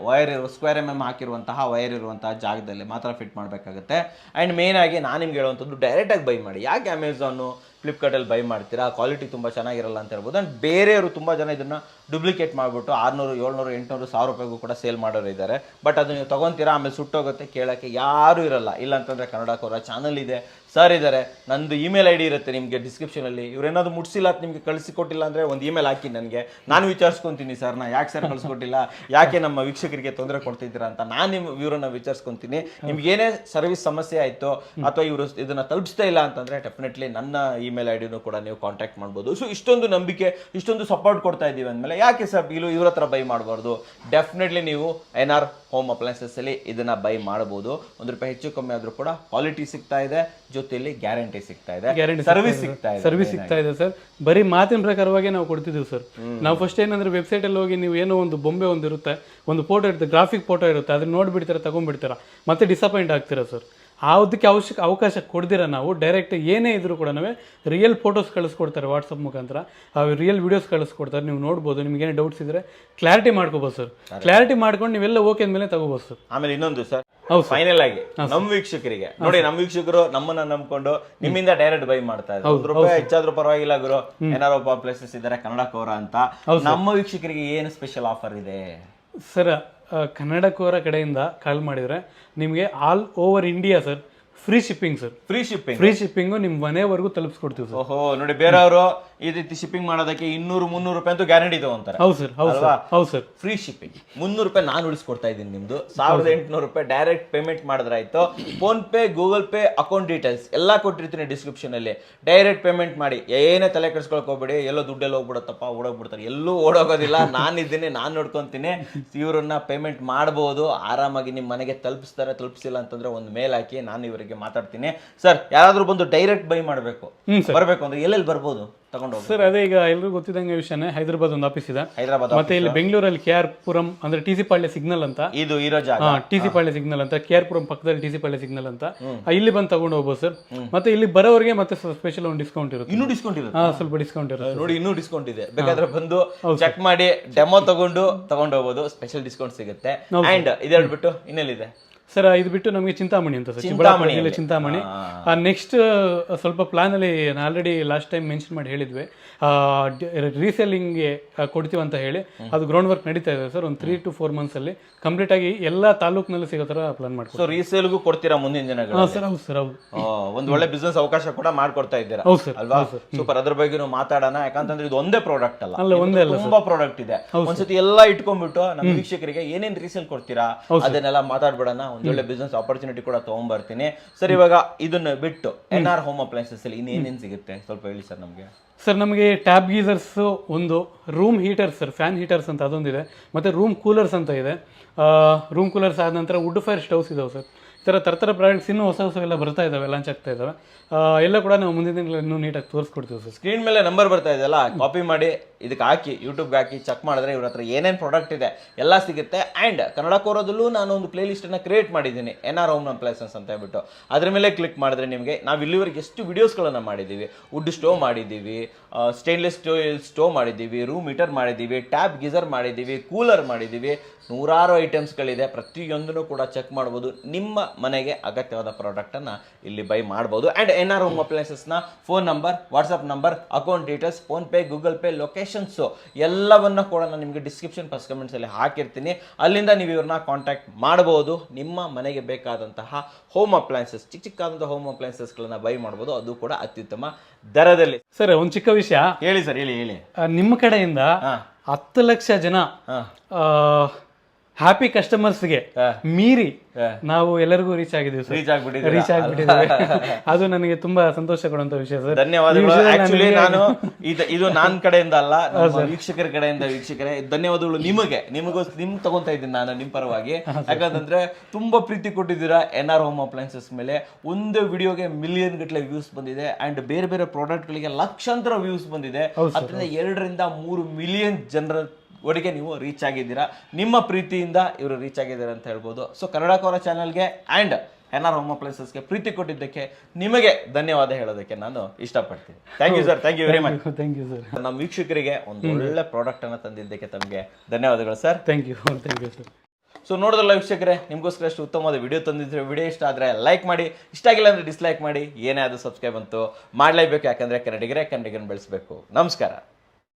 ವೈರ್ ಸ್ಕ್ವೇರ್ ಹಾಕಿರುವಂತಹ ವೈರ್ ಇರುವಂತಹ ಜಾಗದಲ್ಲಿ ಮಾತ್ರ ಫಿಟ್ ಮಾಡಬೇಕಾಗುತ್ತೆ. ಆ್ಯಂಡ್ ಮೇನ್ ಆಗಿ ನಾನು ನಿಮ್ಗೆ ಹೇಳುವಂಥದ್ದು, ಡೈರೆಕ್ಟಾಗಿ ಬೈ ಮಾಡಿ. ಯಾಕೆ ಅಮೆಝಾನು ಫ್ಲಿಪ್ಕಾರ್ಟಲ್ಲಿ ಬೈ ಮಾಡ್ತೀರಾ, ಕ್ವಾಲಿಟಿ ತುಂಬ ಚೆನ್ನಾಗಿರಲ್ಲ ಅಂತ ಹೇಳ್ಬೋದು. ಆ್ಯಂಡ್ ಬೇರೆಯವರು ತುಂಬ ಜನ ಇದನ್ನು ಡುಪ್ಲಿಕೇಟ್ ಮಾಡಿಬಿಟ್ಟು 600, 700, 800, 1000 ರೂಪಾಯಿಗೂ ಕೂಡ ಸೇಲ್ ಮಾಡೋರು ಇದ್ದಾರೆ. ಬಟ್ ಅದು ನೀವು ತೊಗೊತೀರಾ, ಆಮೇಲೆ ಸುಟ್ಟೋಗುತ್ತೆ, ಕೇಳೋಕ್ಕೆ ಯಾರೂ ಇರಲ್ಲ. ಇಲ್ಲ ಅಂತಂದರೆ ಕನ್ನಡಕೋರ ಚಾನಲ್ ಇದೆ, ಸರ್ ಇದ್ದಾರೆ, ನಂದು ಇಮೇಲ್ ID ಇರುತ್ತೆ ನಿಮಗೆ ಡಿಸ್ಕ್ರಿಪ್ಷನಲ್ಲಿ. ಇವ್ರೇನಾದ್ರು ಮುಟ್ಸಿಲ್ಲ ಅಂತ ನಿಮಗೆ ಕಳಿಸಿಕೊಟ್ಟಿಲ್ಲ ಅಂದರೆ ಒಂದು ಇಮೇಲ್ ಹಾಕಿ ನನಗೆ, ನಾನು ವಿಚಾರಿಸ್ಕೊತೀನಿ ಸರ್, ಯಾಕೆ ಸರ್ ಕಳಿಸ್ಕೊಟ್ಟಿಲ್ಲ, ಯಾಕೆ ನಮ್ಮ ವೀಕ್ಷಕರಿಗೆ ತೊಂದರೆ ಕೊಡ್ತಿದ್ದೀರಾ ಅಂತ ನಾನು ಇವರನ್ನ ವಿಚಾರಿಸ್ಕೊತೀನಿ. ನಿಮ್ಗೆ ಏನೇ ಸರ್ವಿಸ್ ಸಮಸ್ಯೆ ಆಯಿತು, ಅಥವಾ ಇವರು ಇದನ್ನು ತಲುಪಿಸ್ತಾ ಇಲ್ಲ ಅಂತಂದರೆ ಡೆಫಿನೆಟ್ಲಿ ನನ್ನ ಇಮೇಲ್ ID ಕೂಡ ನೀವು ಕಾಂಟ್ಯಾಕ್ಟ್ ಮಾಡ್ಬೋದು. ಸೊ ಇಷ್ಟೊಂದು ನಂಬಿಕೆ, ಇಷ್ಟೊಂದು ಸಪೋರ್ಟ್ ಕೊಡ್ತಾ ಇದ್ದೀವಿ ಅಂದಮೇಲೆ ಯಾಕೆ ಸರ್ ಇವ್ರ ಹತ್ರ ಬೈ ಮಾಡಬಾರ್ದು? ಡೆಫಿನೆಟ್ಲಿ ನೀವು NR ಹೋಮ್ ಅಪ್ಲೈನ್ಸಸ್ ಅಲ್ಲಿ ಇದನ್ನ ಬೈ ಮಾಡಬಹುದು. ₹1 ಹೆಚ್ಚು ಕಮ್ಮಿ ಆದ್ರೂ ಕೂಡ ಕ್ವಾಲಿಟಿ ಸಿಗ್ತಾ ಇದೆ, ಜೊತೆಯಲ್ಲಿ ಗ್ಯಾರಂಟಿ ಸಿಗ್ತಾ ಇದೆ, ಸರ್ವಿಸ್ ಸಿಗ್ತಾ ಇದೆ
ಸರ್. ಬರೀ ಮಾತಿನ ಪ್ರಕಾರವಾಗಿ ನಾವು ಕೊಡ್ತಿದ್ದೀವಿ ಸರ್. ನಾವು ಫಸ್ಟ್ ಏನಂದ್ರೆ ವೆಬ್ಸೈಟ್ ಅಲ್ಲಿ ಹೋಗಿ ನೀವು ಏನೋ ಒಂದು ಬೊಂಬೆ ಒಂದಿರುತ್ತೆ, ಒಂದು ಫೋಟೋ ಇರುತ್ತೆ, ಗ್ರಾಫಿಕ್ ಫೋಟೋ ಇರುತ್ತೆ, ಅದನ್ನ ನೋಡ್ಬಿಡ್ತೀರಾ, ತಗೊಂಡ್ಬಿಡ್ತೀರಾ, ಮತ್ತೆ ಡಿಸಪಾಯಿಂಟ್ ಆಗ್ತೀರಾ ಸರ್. ಅದಕ್ಕೆ ಅವಕಾಶ ಕೊಡ್ದಿರ ನಾವು ಡೈರೆಕ್ಟ್ ಏನೇ ಇದ್ರೂ ಕೂಡ ರಿಯಲ್ ಫೋಟೋಸ್ ಕಳಿಸ್ಕೊಡ್ತಾರೆ ವಾಟ್ಸಪ್ ಮುಖಾಂತರ, ರಿಯಲ್ ವಿಡಿಯೋಸ್ ಕಳಿಸ್ಕೊಡ್ತಾರೆ, ನೀವು ನೋಡ್ಬೋದು. ನಿಮ್ಗೆ ಏನೇ ಡೌಟ್ಸ್ ಇದ್ರೆ ಕ್ಲಾರಿಟಿ ಮಾಡ್ಕೋಬೋದು ಸರ್. ಕ್ಲಾರಿಟಿ ಮಾಡ್ಕೊಂಡು ನೀವೆಲ್ಲ ಓಕೆ ಅಂದ್ಮೇಲೆ ತಗೋಬೋದು ಸರ್.
ಆಮೇಲೆ ಇನ್ನೊಂದು ಸರ್, ಫೈನಲ್ ಆಗಿ ನಮ್ಮ ವೀಕ್ಷಕರಿಗೆ ನೋಡಿ, ನಮ್ಮ ವೀಕ್ಷಕರು ನಮ್ಮನ್ನ ನಂಬ್ಕೊಂಡು ನಿಮ್ಮಿಂದ ಡೈರೆಕ್ಟ್ ಬೈ ಮಾಡ್ತಾ ಇದ್ದಾರೆ. ₹1 ಹೆಚ್ಚಾದ್ರೂ ಪರವಾಗಿಲ್ಲ ಗುರು, NR ಪ್ಲೇಸಸ್ ಇದ್ದಾರೆ ಕನ್ನಡಕೋರ ಅಂತ. ನಮ್ಮ ವೀಕ್ಷಕರಿಗೆ ಏನು ಸ್ಪೆಷಲ್ ಆಫರ್ ಇದೆ
ಸರ್? ಕನ್ನಡಕೋರ ಕಡೆಯಿಂದ ಕಾಲ್ ಮಾಡಿದ್ರೆ ನಿಮಗೆ all over India sir free shipping sir. Free shipping ನಿಮ್ಮ ಮನೆವರೆಗೂ ತಲುಪಿಸ್ಕೊಡ್ತೀವಿ ಸರ್.
ಓಹೋ, ನೋಡಿ ಬೇರೆಯವರು ಈ ರೀತಿ ಶಿಪ್ಪಿಂಗ್ ಮಾಡೋದಕ್ಕೆ 200-300 ರೂಪಾಯಿ ಅಂತೂ ಗ್ಯಾರಂಟಿ ತಗೊಂತಾರೆ.
ಹೌದು ಸರ್.
ಫ್ರೀ ಶಿಪ್ಪಿಂಗ್ ₹300 ನಾನು ಉಳಿಸ್ಕೊಡ್ತಾ ಇದ್ದೀನಿ. ನಿಮ್ದು ₹1800 ಡೈರೆಕ್ಟ್ ಪೇಮೆಂಟ್ ಮಾಡಿದ್ರಾಯ್ತು. PhonePe, Google pay, account details ಎಲ್ಲ ಕೊಟ್ಟಿರ್ತೀನಿ ಡಿಸ್ಕ್ರಿಪ್ಷನ್ ಅಲ್ಲಿ. ಡೈರೆಕ್ಟ್ ಪೇಮೆಂಟ್ ಮಾಡಿ, ಏನೇ ತಲೆ ಕೆಡಿಸ್ಕೊಳಕ್ ಹೋಗ್ಬೇಡಿ. ಎಲ್ಲೋ ದುಡ್ಡೆಲ್ಲ ಹೋಗ್ಬಿಡತ್ತಪ್ಪ, ಓಡೋಗ್ಬಿಡ್ತಾರೆ. ಎಲ್ಲೂ ಓಡೋಗೋದಿಲ್ಲ, ನಾನಿದ್ದೀನಿ, ನಾನು ನೋಡ್ಕೊಂತೀನಿ. ಇವ್ರನ್ನ ಪೇಮೆಂಟ್ ಮಾಡಬಹುದು, ಆರಾಮಾಗಿ ನಿಮ್ಮ ಮನೆಗೆ ತಲುಪಿಸ್ತಾರೆ. ತಲುಪಿಸಿಲ್ಲ ಅಂತಂದ್ರೆ ಒಂದು ಮೇಲ್ ಹಾಕಿ, ನಾನು ಇವರಿಗೆ ಮಾತಾಡ್ತೀನಿ. ಸರ್, ಯಾರಾದ್ರೂ ಬಂದು ಡೈರೆಕ್ಟ್ ಬೈ ಮಾಡಬೇಕು, ಬರಬೇಕು ಅಂದ್ರೆ ಎಲ್ಲೆಲ್ಲಿ ಬರ್ಬೋದು ತಗೊಂಡು
ಸರ್? ಅದೇ ಈಗ ಎಲ್ಲರಿಗೂ ಗೊತ್ತಿದ್ದಂಗೆ ವಿಷಯನೇ, ಹೈದರಾಬಾದ್ ಒಂದು ಆಫೀಸ್ ಇದೆ, ಮತ್ತೆ ಇಲ್ಲಿ ಬೆಂಗಳೂರಲ್ಲಿ KR ಪುರಂ ಅಂದ್ರೆ TC ಪಾಳ್ಯ ಸಿಗ್ನಲ್ ಅಂತ,
ಇದು ಇರೋ ಜಾಗ
TC ಪಾಳ್ಯ ಸಿಗ್ನಲ್ ಅಂತ, KR ಪುರಂ ಪಕ್ಕದಲ್ಲಿ TC ಪಾಳ್ಯ ಸಿಗ್ನಲ್ ಅಂತ, ಇಲ್ಲಿ ಬಂದು ತಗೊಂಡು ಹೋಗ್ಬೋದು ಸರ್. ಮತ್ತೆ ಇಲ್ಲಿ ಬರೋವರಿಗೆ ಮತ್ತೆ ಸ್ಪೆಷಲ್ ಒಂದು ಡಿಸ್ಕೌಂಟ್ ಇರುತ್ತೆ.
ಇನ್ನೂ ಡಿಸ್ಕೌಂಟ್ ಇರುತ್ತೆ,
ಸ್ವಲ್ಪ ಡಿಸ್ಕೌಂಟ್ ಇರುತ್ತೆ
ನೋಡಿ, ಇನ್ನೂ ಡಿಸ್ಕೌಂಟ್ ಇದೆ. ಬೇಕಾದ್ರೆ ಬಂದು ಚೆಕ್ ಮಾಡಿ ಡೆಮೋ ತಗೊಂಡು ಹೋಗ್ಬೋದು, ಸ್ಪೆಷಲ್ ಡಿಸ್ಕೌಂಟ್ ಸಿಗುತ್ತೆ. ಅಂಡ್ ಇದು ಹೇಳ್ಬಿಟ್ಟು ಇನ್ನೆಲ್ಲಿದೆ
ಸರ್ ಇದು ಬಿಟ್ಟು ನಮಗೆ ಚಿಂತಾಮಣಿ ಅಂತ ಸರ್,
ಚಿಂತಾಮಣಿ
ಚಿಕ್ಕಬಳ್ಳಾಪುರ ಚಿಂತಾಮಣಿ. ನೆಕ್ಸ್ಟ್ ಸ್ವಲ್ಪ ಪ್ಲಾನಲ್ಲಿ ಆಲ್ರೆಡಿ ಲಾಸ್ಟ್ ಟೈಮ್ ಮೆನ್ಷನ್ ಮಾಡಿ ಹೇಳಿದ್ವಿ, ರೀಸೆಲ್ಲಿಂಗ್ಗೆ ಕೊಡ್ತೀವಿ ಅಂತ ಹೇಳಿ. ಅದು ಗ್ರೌಂಡ್ ವರ್ಕ್ ನಡೀತಾ ಇದೆ ಸರ್. ಒಂದು 3 to 4 months ಅಲ್ಲಿ ಕಂಪ್ಲೀಟ್ ಆಗಿ ಎಲ್ಲ ತಾಲೂಕಿನಲ್ಲಿ ಸಿಗೋ ತರ ಪ್ಲಾನ್ ಮಾಡ್ತೀವಿ.
ಸೊ ರೀಸೇಲ್ಗೂ ಕೊಡ್ತೀರಾ ಮುಂದಿನ ದಿನಗಳು?
ಸರ್ ಹೌದು ಸರ್, ಹೌದು.
ಒಂದು ಒಳ್ಳೆ ಬಿಸ್ನೆಸ್ ಅವಕಾಶ ಕೂಡ ಮಾಡ್ಕೊಡ್ತಾ ಇದ್ದೀರಾ
ಹೌದು ಸರ್,
ಅಲ್ವಾ? ಸೂಪರ್. ಅದ್ರ ಬಗ್ಗೆ ಮಾತಾಡೋಣ, ಯಾಕಂತಂದ್ರೆ ಇದು ಒಂದೇ ಪ್ರಾಡಕ್ಟ್ ಅಲ್ಲ,
ಒಂದೇ ಅಲ್ಲ,
ತುಂಬಾ ಪ್ರಾಡಕ್ಟ್ ಇದೆ. ಒಂದ್ಸತಿ ಎಲ್ಲ ಇಟ್ಕೊಂಡ್ಬಿಟ್ಟು ನಮ್ಮ ವೀಕ್ಷಕರಿಗೆ ಏನೇನ್ ರೀಸೇಲ್ ಕೊಡ್ತೀರಾ ಅದನ್ನೆಲ್ಲ ಮಾತಾಡ್ಬಿಡೋಣ. ಒಂದೊಳ್ಳೆ ಬಿಸ್ನೆಸ್ ಆಪರ್ಚುನಿಟಿ ಕೂಡ ತಗೊಂಡ್ಬರ್ತೀನಿ ಸರ್. ಇವಾಗ ಇದನ್ನ ಬಿಟ್ಟು NR ಹೋಮ್ ಅಪ್ಲೈನ್ಸಸ್ ಅಲ್ಲಿ ಇನ್ನೇನೇನ್ ಸಿಗುತ್ತೆ ಸ್ವಲ್ಪ ಹೇಳಿ ಸರ್ ನಮ್ಗೆ.
ಸರ್ ನಮಗೆ ಟ್ಯಾಬ್ ಗೀಸರ್ಸ್ ಒಂದು, room heaters sir, fan heaters ಅಂತ ಅದೊಂದಿದೆ, ಮತ್ತು ರೂಮ್ ಕೂಲರ್ಸ್ ಅಂತ ಇದೆ. ರೂಮ್ ಕೂಲರ್ಸ್ ಆದ ನಂತರ ವುಡ್ ಫೈರ್ ಸ್ಟವ್ಸ್ ಇದಾವೆ ಸರ್. ಈ ಥರ ಥರ ಪ್ರಾಡಕ್ಟ್ಸ್ ಇನ್ನೂ ಹೊಸ ಎಲ್ಲ ಬರ್ತಾ ಇದ್ದಾವೆ, ಲಾಂಚ್ ಆಗ್ತಾ ಇದ್ದಾವೆ. ಎಲ್ಲ ಕೂಡ ನಾವು ಮುಂದಿನ ದಿನಗಳಲ್ಲಿ ಇನ್ನೂ ನೀಟಾಗಿ ತೋರಿಸ್ಕೊಡ್ತೀವಿ ಸರ್.
ಸ್ಕ್ರೀನ್ ಮೇಲೆ ನಂಬರ್ ಬರ್ತಾ ಇದೆಯಲ್ಲ, ಕಾಪಿ ಮಾಡಿ ಇದಕ್ಕೆ ಹಾಕಿ, ಯೂಟ್ಯೂಬ್ಗೆ ಹಾಕಿ ಚೆಕ್ ಮಾಡಿದ್ರೆ ಇವ್ರ ಹತ್ರ ಏನೇನು ಪ್ರಾಡಕ್ಟ್ ಇದೆ ಎಲ್ಲ ಸಿಗುತ್ತೆ. ಆ್ಯಂಡ್ ಕನ್ನಡ ಕೋರದಲ್ಲೂ ನಾನು ಒಂದು ಪ್ಲೇ ಲಿಸ್ಟನ್ನು ಕ್ರಿಯೇಟ್ ಮಾಡಿದ್ದೀನಿ, NR ಹೋಮ್ ಅಪ್ಲೈನ್ಸಸ್ ಅಂತ ಹೇಳ್ಬಿಟ್ಟು. ಅದ್ರ ಮೇಲೆ ಕ್ಲಿಕ್ ಮಾಡಿದ್ರೆ ನಿಮಗೆ ನಾವು ಇಲ್ಲಿವರೆಗೆ ಎಷ್ಟು ವಿಡಿಯೋಸ್ಗಳನ್ನು ಮಾಡಿದ್ದೀವಿ, ವುಡ್ ಸ್ಟೋವ್ ಮಾಡಿದ್ದೀವಿ, ಸ್ಟೇನ್ಲೆಸ್ ಸ್ಟೋವ್ ಮಾಡಿದ್ದೀವಿ, ರೂಮ್ ಹೀಟರ್ ಮಾಡಿದ್ದೀವಿ, ಟ್ಯಾಬ್ ಗೀಸರ್ ಮಾಡಿದ್ದೀವಿ, ಕೂಲರ್ ಮಾಡಿದ್ದೀವಿ, ನೂರಾರು ಐಟಮ್ಸ್ಗಳಿದೆ. ಪ್ರತಿಯೊಂದನ್ನು ಕೂಡ ಚೆಕ್ ಮಾಡ್ಬೋದು. ನಿಮ್ಮ ಮನೆಗೆ ಅಗತ್ಯವಾದ ಪ್ರಾಡಕ್ಟನ್ನು ಇಲ್ಲಿ ಬೈ ಮಾಡ್ಬೋದು. ಆ್ಯಂಡ್ NR ಹೋಮ್ ಅಪ್ಲೈನ್ಸಸ್ನ phone number, WhatsApp number, account details, PhonePe, Google pay, locations ಎಲ್ಲವನ್ನ ಕೂಡ ನಾನು ನಿಮಗೆ ಡಿಸ್ಕ್ರಿಪ್ಷನ್ ಫಸ್ಟ್ ಕಮೆಂಟ್ಸಲ್ಲಿ ಹಾಕಿರ್ತೀನಿ. ಅಲ್ಲಿಂದ ನೀವು ಇವ್ರನ್ನ ಕಾಂಟ್ಯಾಕ್ಟ್ ಮಾಡ್ಬೋದು. ನಿಮ್ಮ ಮನೆಗೆ ಬೇಕಾದಂತಹ ಹೋಮ್ ಅಪ್ಲೈನ್ಸಸ್, ಚಿಕ್ಕದಾದಂಥ ಹೋಮ್ ಅಪ್ಲೈನ್ಸಸ್ಗಳನ್ನ ಬೈ ಮಾಡ್ಬೋದು, ಅದು ಕೂಡ ಅತ್ಯುತ್ತಮ ದರದಲ್ಲಿ.
ಸರ್ ಒಂದು ಚಿಕ್ಕ ವಿಷಯ
ಹೇಳಿ ಸರ್, ಹೇಳಿ.
ನಿಮ್ಮ ಕಡೆಯಿಂದ 10 ಲಕ್ಷ ಜನ ಹ್ಯಾಪಿ ಕಸ್ಟಮರ್ಸ್ಗೆ ಮೀರಿ ನಾವು ಎಲ್ಲರಿಗೂ ರೀಚ್ ಆಗಿದ್ದೀವಿ ಸರ್. ರೀಚ್ ಆಗ್ಬಿಟ್ಟಿದ್ದೀವಿ. ಅದು ನನಗೆ ತುಂಬಾ ಸಂತೋಷ ಕೊಡುವಂತ ವಿಷಯ ಸರ್.
ಧನ್ಯವಾದಗಳು. ಆಕ್ಚುಲಿ ನಾನು ಇದು ನನ್ನ ಕಡೆಯಿಂದ ಅಲ್ಲ, ವೀಕ್ಷಕರ ಕಡೆಯಿಂದ. ವೀಕ್ಷಕರೇ ಧನ್ಯವಾದಗಳು ನಿಮಗೆ. ನಿಮ್ ತಗೊಂತಾ ಇದ್ದೀನಿ ನಾನು ನಿಮ್ ಪರವಾಗಿ. ಯಾಕಂತಂದ್ರೆ ತುಂಬಾ ಪ್ರೀತಿ ಕೊಟ್ಟಿದ್ದೀರಾ NR ಹೋಮ್ ಅಪ್ಲೈನ್ಸಸ್ ಮೇಲೆ. ಒಂದು ವಿಡಿಯೋಗೆ ಮಿಲಿಯನ್ ಗಟ್ಟಲೆ ವ್ಯೂಸ್ ಬಂದಿದೆ. ಅಂಡ್ ಬೇರೆ ಬೇರೆ ಪ್ರಾಡಕ್ಟ್ ಗಳಿಗೆ ಲಕ್ಷಾಂತರ ವ್ಯೂಸ್ ಬಂದಿದೆ. ಅದರಿಂದ 2 ರಿಂದ 3 ಮಿಲಿಯನ್ ಜನರ ಒಳಗೆ ನೀವು ರೀಚ್ ಆಗಿದ್ದೀರಾ. ನಿಮ್ಮ ಪ್ರೀತಿಯಿಂದ ಇವರು ರೀಚ್ ಆಗಿದ್ದಾರೆ ಅಂತ ಹೇಳ್ಬೋದು. ಸೊ ಕನ್ನಡ ಕೋರ ಚಾನಲ್ಗೆ ಆ್ಯಂಡ್ NR ಹೋಮ್ ಅಪ್ಲೈನ್ಸಸ್ಗೆ ಪ್ರೀತಿ ಕೊಟ್ಟಿದ್ದಕ್ಕೆ ನಿಮಗೆ ಧನ್ಯವಾದ ಹೇಳೋದಕ್ಕೆ ನಾನು ಇಷ್ಟಪಡ್ತೀನಿ. Thank you sir, thank you very much.
Thank you sir.
ನಮ್ಮ ವೀಕ್ಷಕರಿಗೆ ಒಂದು ಒಳ್ಳೆ ಪ್ರಾಡಕ್ಟ್ ಅನ್ನು ತಂದಿದ್ದಕ್ಕೆ ತಮಗೆ ಧನ್ಯವಾದಗಳು ಸರ್.
Thank you sir.
ಸೊ ನೋಡಿದ್ರಲ್ಲ ವೀಕ್ಷಕರೇ, ನಿಮಗೋಸ್ಕರ ಅಷ್ಟು ಉತ್ತಮವಾದ ವಿಡಿಯೋ ತಂದಿದ್ರೆ, ವಿಡಿಯೋ ಇಷ್ಟ ಆದರೆ ಲೈಕ್ ಮಾಡಿ, ಇಷ್ಟ ಆಗಿಲ್ಲ ಅಂದರೆ ಡಿಸ್ಲೈಕ್ ಮಾಡಿ. ಏನೇ ಅದು ಸಬ್ಸ್ಕ್ರೈಬ್ ಅಂತೂ ಮಾಡಲೇಬೇಕು, ಯಾಕಂದರೆ ಕನ್ನಡಿಗರೇ ಕನ್ನಡಿಗರನ್ನು ಬೆಳೆಸಬೇಕು. ನಮಸ್ಕಾರ.